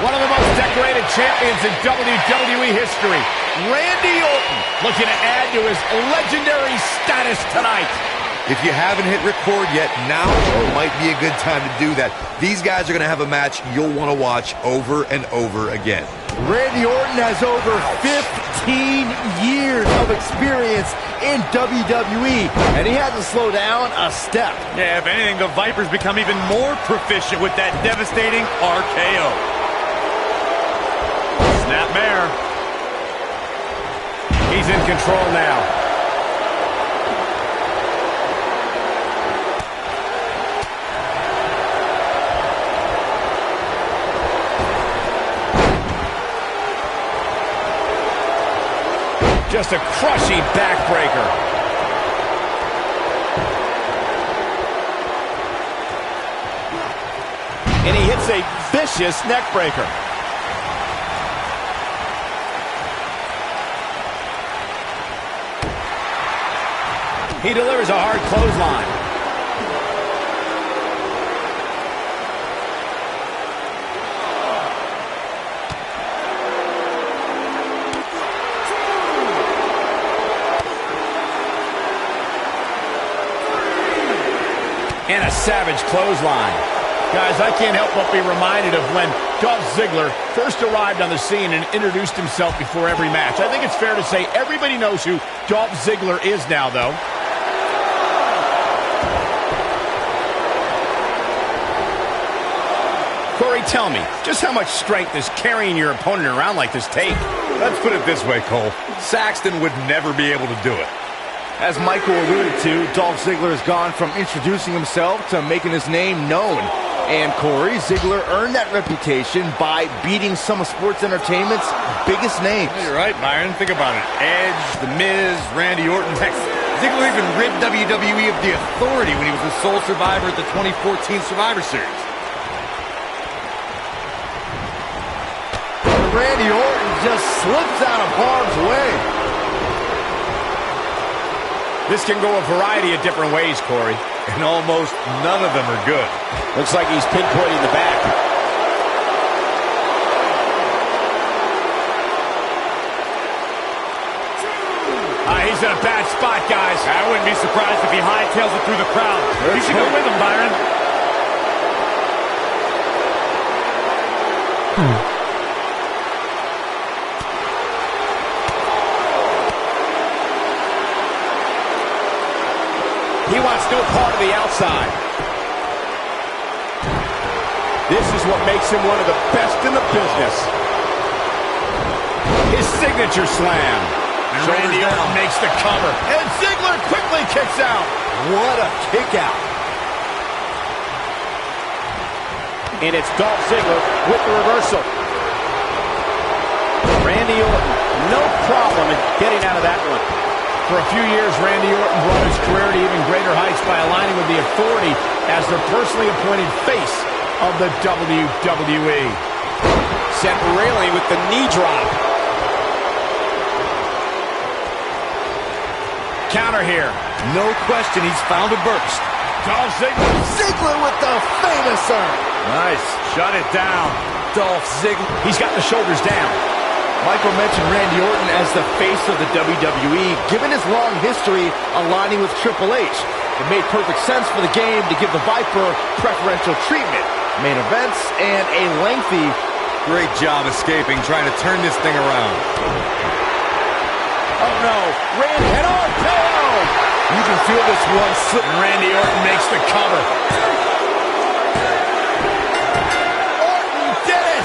One of the most decorated champions in WWE history, Randy Orton, looking to add to his legendary status tonight. If you haven't hit record yet, now might be a good time to do that. These guys are going to have a match you'll want to watch over and over again. Randy Orton has over 15 years of experience in WWE, and he had to slow down a step. Yeah, if anything, the Vipers become even more proficient with that devastating RKO. Snapmare. He's in control now. Just a crushing backbreaker. And he hits a vicious neckbreaker. He delivers a hard clothesline. And a savage clothesline. Guys, I can't help but be reminded of when Dolph Ziggler first arrived on the scene and introduced himself before every match. I think it's fair to say everybody knows who Dolph Ziggler is now, though. Corey, tell me, just how much strength does carrying your opponent around like this take? Let's put it this way, Cole. Saxton would never be able to do it. As Michael alluded to, Dolph Ziggler has gone from introducing himself to making his name known. And Corey, Ziggler earned that reputation by beating some of sports entertainment's biggest names. You're right, Byron. Think about it. Edge, The Miz, Randy Orton. Heck, Ziggler even rid WWE of the authority when he was the sole survivor at the 2014 Survivor Series. Randy Orton just slips out of harm's way. This can go a variety of different ways, Corey. And almost none of them are good. Looks like he's pinpointing the back. He's in a bad spot, guys. I wouldn't be surprised if he hightails it through the crowd. You should go with him, Byron. He wants no part of the outside. This is what makes him one of the best in the business. His signature slam. And Randy Orton makes the cover. And Ziggler quickly kicks out. What a kick out. And it's Dolph Ziggler with the reversal. Randy Orton, no problem in getting out of that one. For a few years, Randy Orton brought his career to even greater heights by aligning with the Authority as their personally appointed face of the WWE. Seth Rayleigh with the knee drop. Counter here. No question, he's found a burst. Dolph Ziggler. Ziggler with the famouser. Nice. Shut it down. Dolph Ziggler. He's got the shoulders down. Michael mentioned Randy Orton as the face of the WWE, given his long history aligning with Triple H. It made perfect sense for the game to give the Viper preferential treatment, main events, and a lengthy... Great job escaping, trying to turn this thing around. Oh no, Randy head on, KO! You can feel this one slip. Randy Orton makes the cover. Orton did it!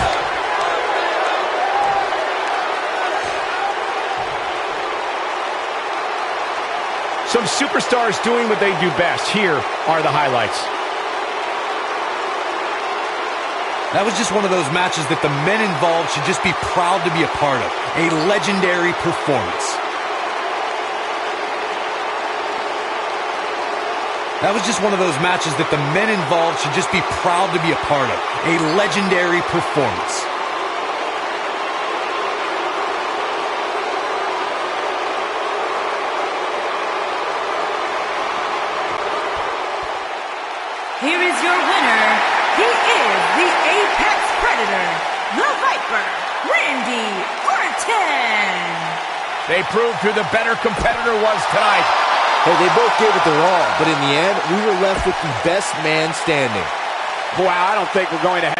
Some superstars doing what they do best. Here are the highlights. That was just one of those matches that the men involved should just be proud to be a part of. A legendary performance. That was just one of those matches that the men involved should just be proud to be a part of. A legendary performance. Here is your winner. He is the Apex Predator, the Viper, Randy Orton. They proved who the better competitor was tonight. Hey, they both gave it their all, but in the end, we were left with the best man standing. Boy, I don't think we're going to have...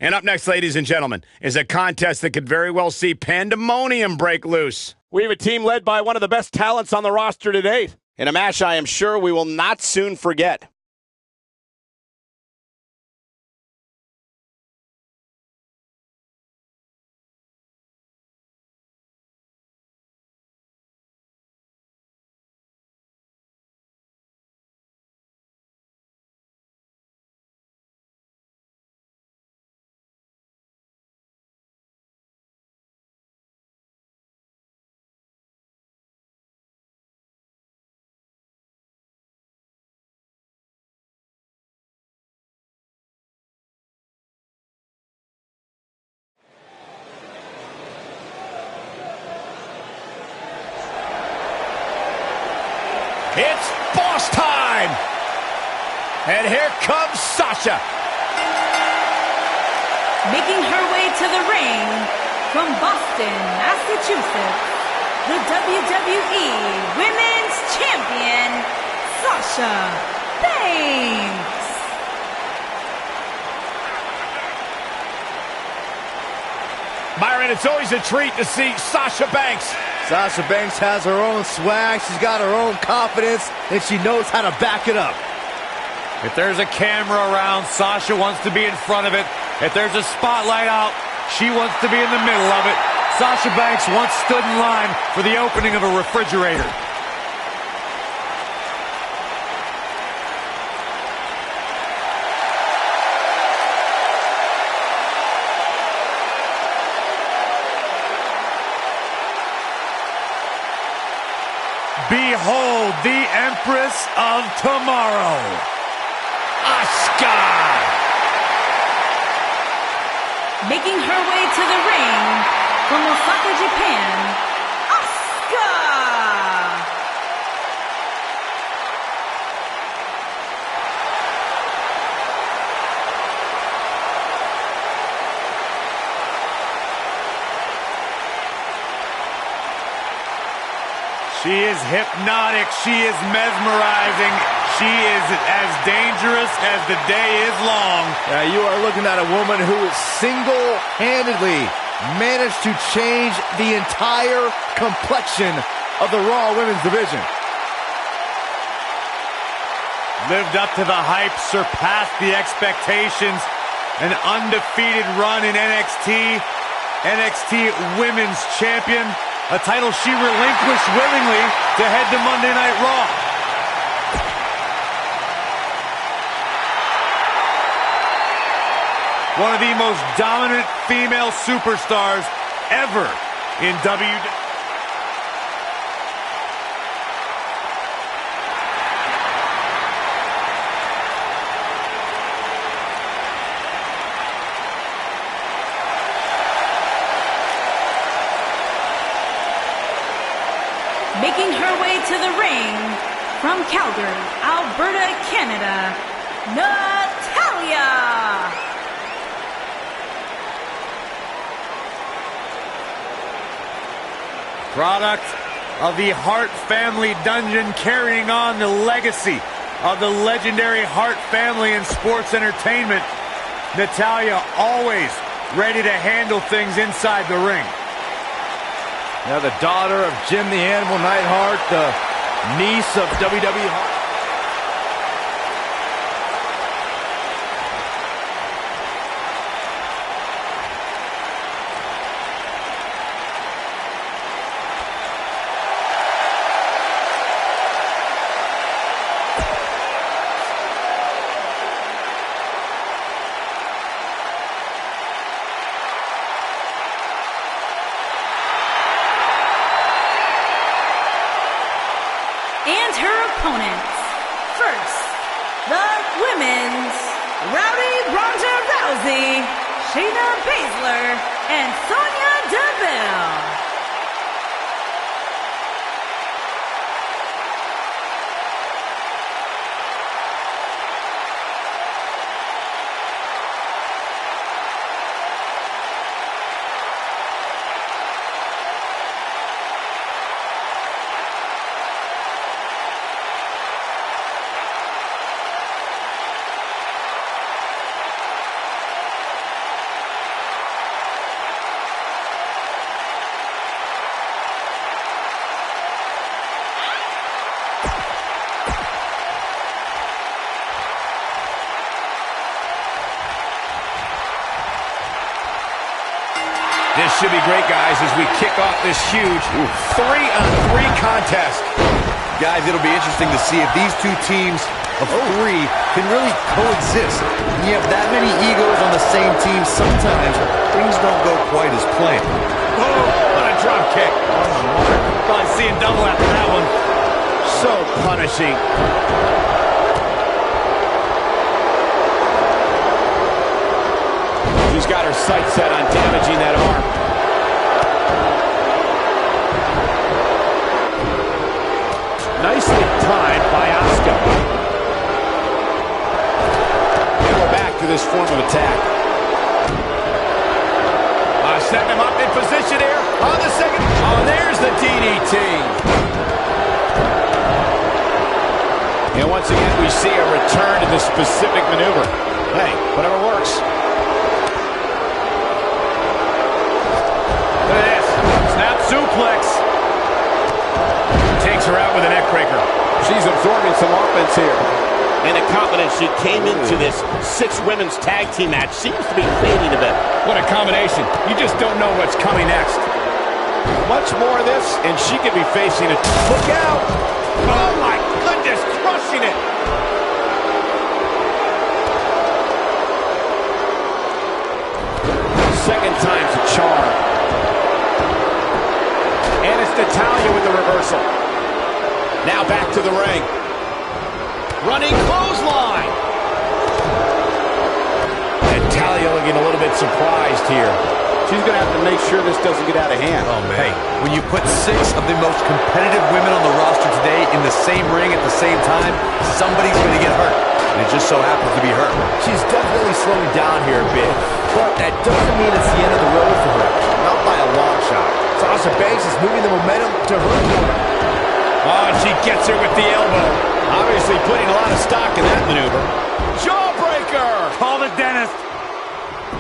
And up next, ladies and gentlemen, is a contest that could very well see pandemonium break loose. We have a team led by one of the best talents on the roster to date. In a match I am sure we will not soon forget. It's boss time! And here comes Sasha. Making her way to the ring from Boston, Massachusetts, the WWE Women's Champion, Sasha Banks. Byron, it's always a treat to see Sasha Banks. Sasha Banks has her own swag, she's got her own confidence, and she knows how to back it up. If there's a camera around, Sasha wants to be in front of it. If there's a spotlight out, she wants to be in the middle of it. Sasha Banks once stood in line for the opening of a refrigerator. Behold the Empress of Tomorrow, Asuka. Making her way to the ring from Osaka, Japan, Asuka. She is hypnotic. She is mesmerizing. She is as dangerous as the day is long. You are looking at a woman who is single-handedly managed to change the entire complexion of the Raw Women's Division. Lived up to the hype, surpassed the expectations. An undefeated run in NXT. NXT Women's Champion. A title she relinquished willingly to head to Monday Night Raw. One of the most dominant female superstars ever in WWE. Making her way to the ring from Calgary, Alberta, Canada, Natalya. Product of the Hart family dungeon, carrying on the legacy of the legendary Hart family in sports entertainment. Natalya always ready to handle things inside the ring. Now the daughter of Jim the Animal Neidhart, the niece of WWE Hart. And her opponents. First, the women's Rowdy Ronda Rousey, Shayna Baszler, and Sonya Deville. This should be great, guys, as we kick off this huge 3-on-3 contest. Guys, it'll be interesting to see if these two teams of three can really coexist. When you have that many egos on the same team, sometimes things don't go quite as planned. Oh, what a drop kick. Probably seeing double after that one. So punishing. She's got her sights set on damaging that arm. Nicely timed by Asuka. And we're back to this form of attack. Setting him up in position here on the second. Oh, there's the DDT. And once again, we see a return to this specific maneuver. Hey, whatever works. Look at this. Snap suplex. Takes her out with a neck breaker. She's absorbing some offense here. And the confidence she came into this 6 women's tag team match seems to be fading a bit. What a combination. You just don't know what's coming next. Much more of this, and she could be facing it. Look out. Oh, my goodness. Crushing it. Second time's a charm. And it's Natalya with the reversal. Now back to the ring. Running clothesline. Natalya looking a little bit surprised here. She's going to have to make sure this doesn't get out of hand. Oh, man. Hey, when you put 6 of the most competitive women on the roster today in the same ring at the same time, somebody's going to get hurt. And it just so happens to be her. She's definitely slowing down here a bit, but that doesn't mean it's the end of the road for her. Not by a long shot. Sasha Banks is moving the momentum to her corner. Oh, and she gets her with the elbow. Obviously putting a lot of stock in that maneuver. Jawbreaker! Call the dentist.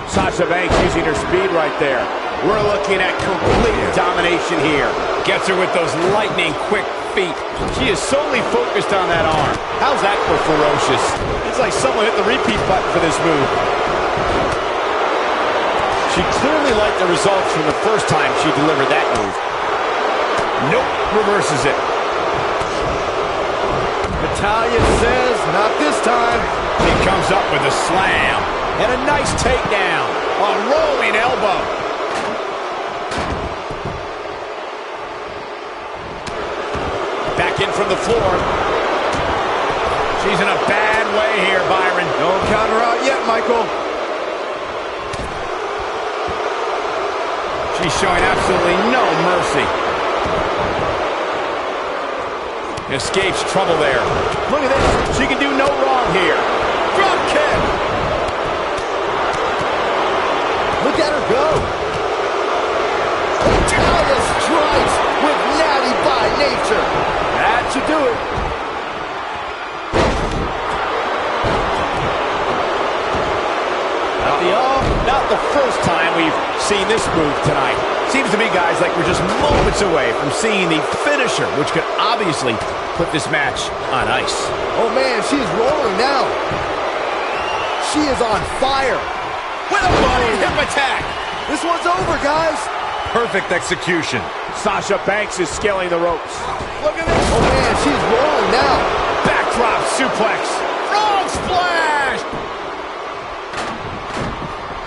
Sasha Banks using her speed right there. We're looking at complete domination here. Gets her with those lightning quick feet. She is solely focused on that arm. How's that for ferocious? It's like someone hit the repeat button for this move. She clearly liked the results from the first time she delivered that move. Nope, reverses it. Natalya says, not this time. She comes up with a slam. And a nice takedown. A rolling elbow. Back in from the floor. She's in a bad way here, Byron. Don't count her out yet, Michael. She's showing absolutely no mercy. Escapes trouble there. Look at this. She can do no wrong here. Drop kick. Look at her go. Natalya strikes with natty by nature. That should do it. Not the first time we've seen this move tonight. Seems to me, guys, like we're just moments away from seeing the finisher, which could obviously put this match on ice. Oh, man, she's rolling now. She is on fire. With a body hip attack. This one's over, guys. Perfect execution. Sasha Banks is scaling the ropes. Look at this. Oh, man, she's rolling now. Backdrop suplex. Frog splash.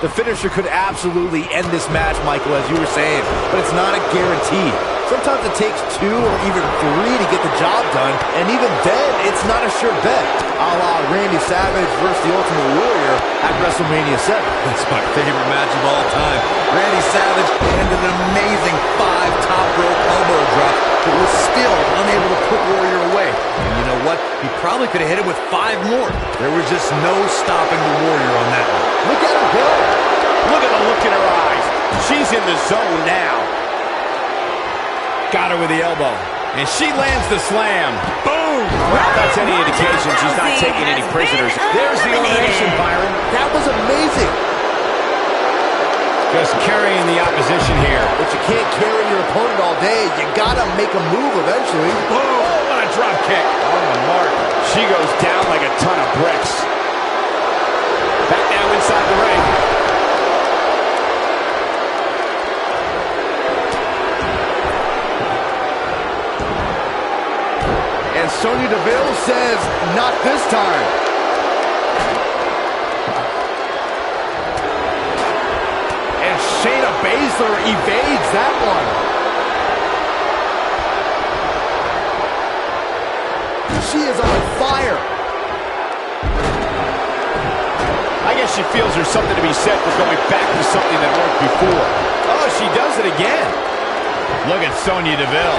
The finisher could absolutely end this match, Michael, as you were saying, but it's not a guarantee. Sometimes it takes 2 or even 3 to get the job done, and even then, it's not a sure bet, a la Randy Savage versus the Ultimate Warrior at WrestleMania 7. That's my favorite match of all time. Randy Savage ended an amazing 5 top rope elbow drop, but was still unable to put Warrior away. And you know what? He probably could have hit it with 5 more. There was just no stopping the Warrior on that one. Look at her go. Look at the look in her eyes. She's in the zone now. Got her with the elbow. And she lands the slam. Boom! Well, if that's any indication, she's not taking any prisoners. There's the elimination, Byron. That was amazing. Just carrying the opposition here. But you can't carry your opponent all day. You gotta make a move eventually. Boom! Oh, what a drop kick. On the mark. She goes down like a ton of bricks. Back now inside the ring. And Sonya Deville says, not this time. And Shayna Baszler evades that one. She is on fire. I guess she feels there's something to be said for going back to something that worked before. Oh, she does it again. Look at Sonya Deville.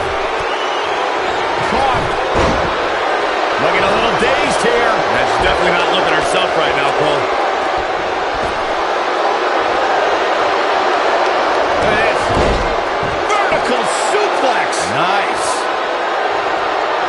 Caught. Looking a little dazed here. That's definitely not looking herself right now, Cole. Look at this. Vertical suplex. Nice.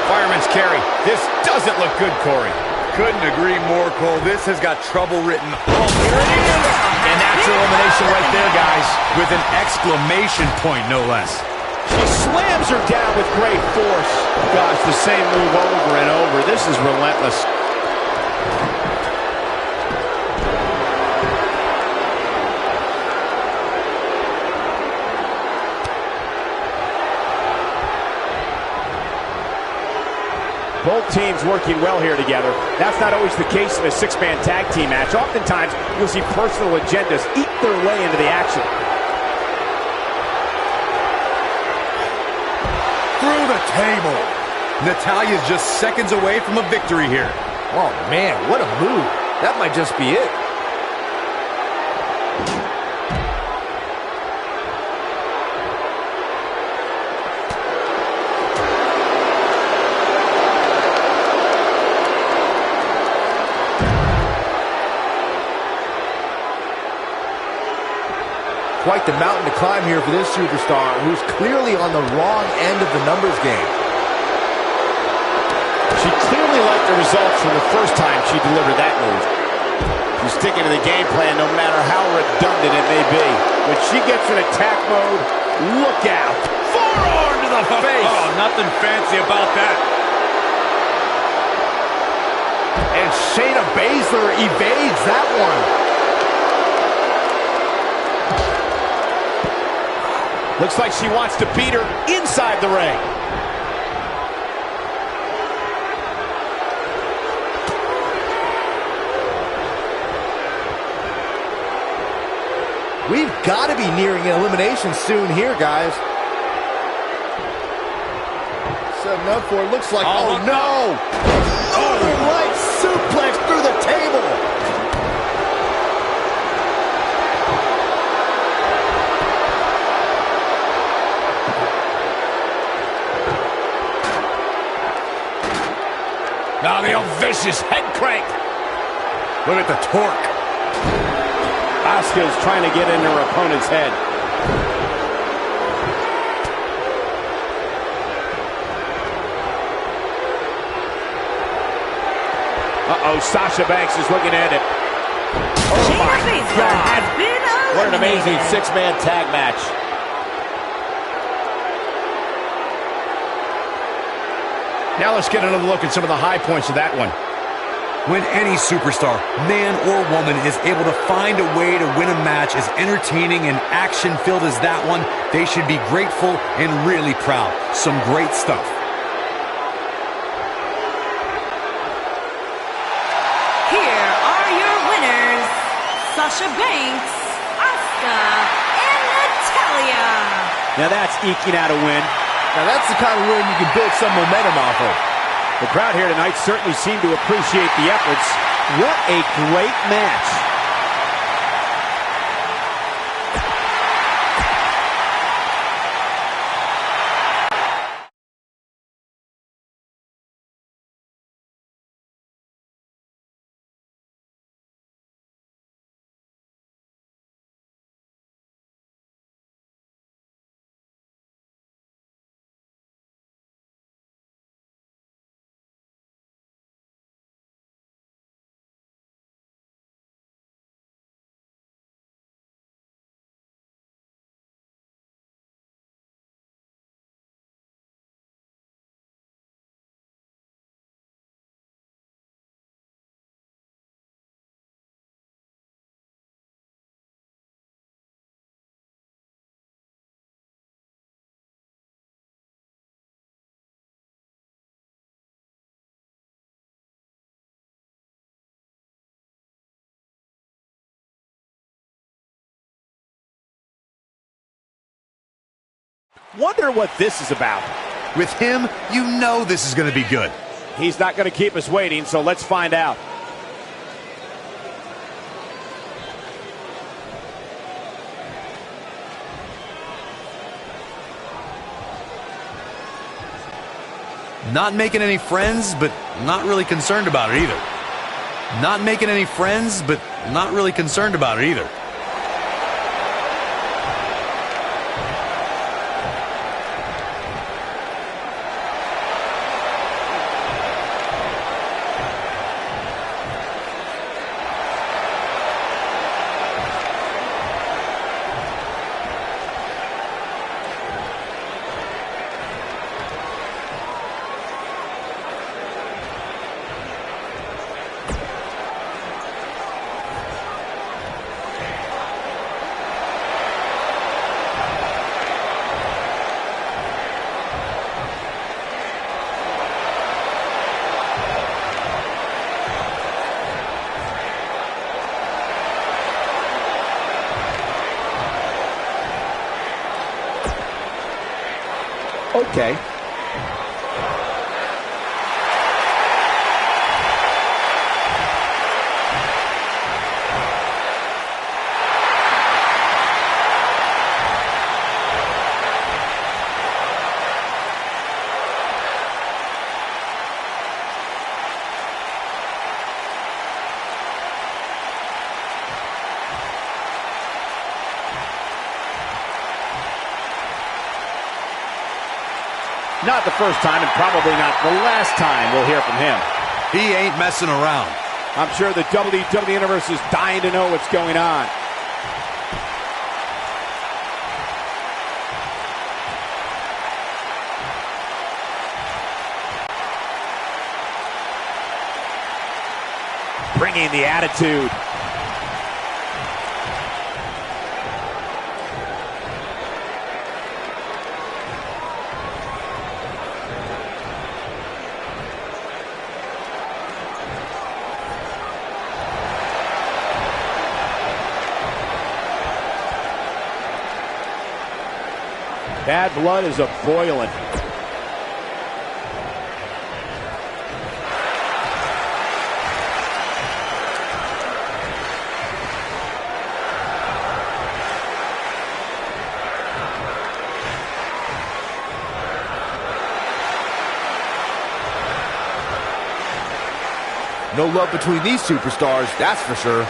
Fireman's carry. This doesn't look good, Corey. Couldn't agree more, Cole. This has got trouble written all Here it is. And that's elimination right there, guys. with an exclamation point, no less. She slams her down with great force. Gosh, the same move over and over. This is relentless. Both teams working well here together. That's not always the case in a 6-man tag team match. Oftentimes, you'll see personal agendas eat their way into the action. Through the table. Natalya's just seconds away from a victory here. Oh, man, what a move. That might just be it. Quite the mountain to climb here for this superstar, who's clearly on the wrong end of the numbers game. She clearly the results from the first time she delivered that move. She's sticking to the game plan no matter how redundant it may be. When she gets in attack mode, look out. Forearm to the face. Oh, nothing fancy about that. And Shayna Baszler evades that one. Looks like she wants to beat her inside the ring. We've got to be nearing an elimination soon here, guys. Setting up for it. Looks like, oh no! Oh, right suplex through the table. Now the old vicious head crank. Look at the torque. Asuka's trying to get in her opponent's head. Uh-oh, Sasha Banks is looking at it. Oh my God. What an amazing six-man tag match. Now let's get another look at some of the high points of that one. When any superstar, man or woman, is able to find a way to win a match as entertaining and action-filled as that one, they should be grateful and really proud. Some great stuff. Here are your winners, Sasha Banks, Asuka, and Natalya. Now that's eking out a win. Now that's the kind of win you can build some momentum off of. The crowd here tonight certainly seemed to appreciate the efforts. What a great match. Wonder what this is about. With him, you know this is going to be good. He's not going to keep us waiting, so let's find out. Not making any friends, but not really concerned about it either. Not making any friends, but not really concerned about it either. Okay. Not the first time, and probably not the last time we'll hear from him. He ain't messing around. I'm sure the WWE Universe is dying to know what's going on. Bringing the attitude. Bad blood is a-boiling. No love between these superstars, that's for sure.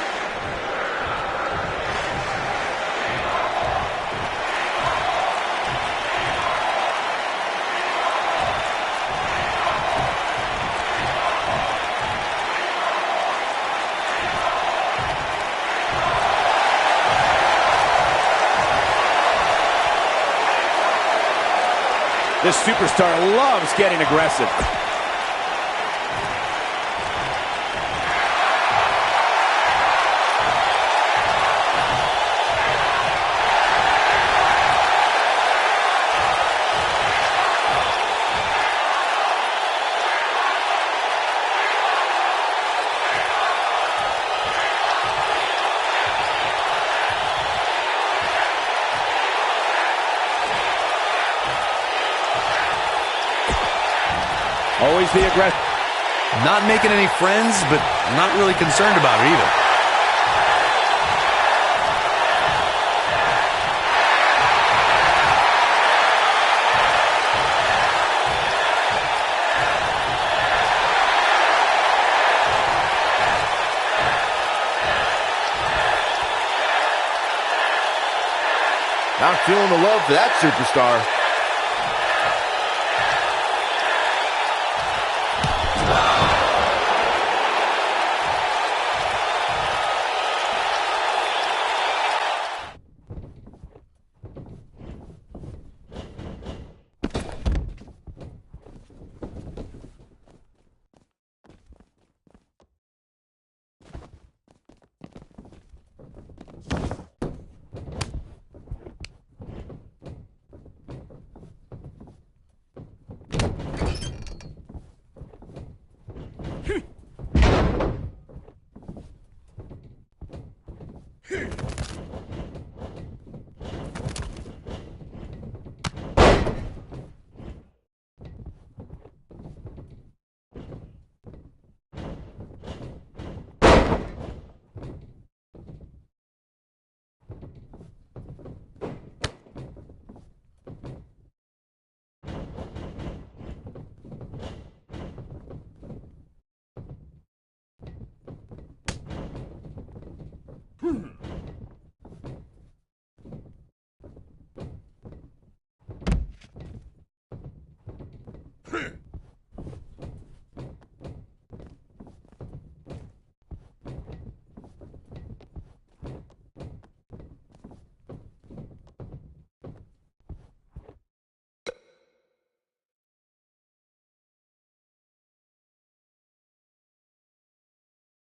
This superstar loves getting aggressive. Always the aggressive. Not making any friends, but not really concerned about it either. Not feeling the love for that superstar.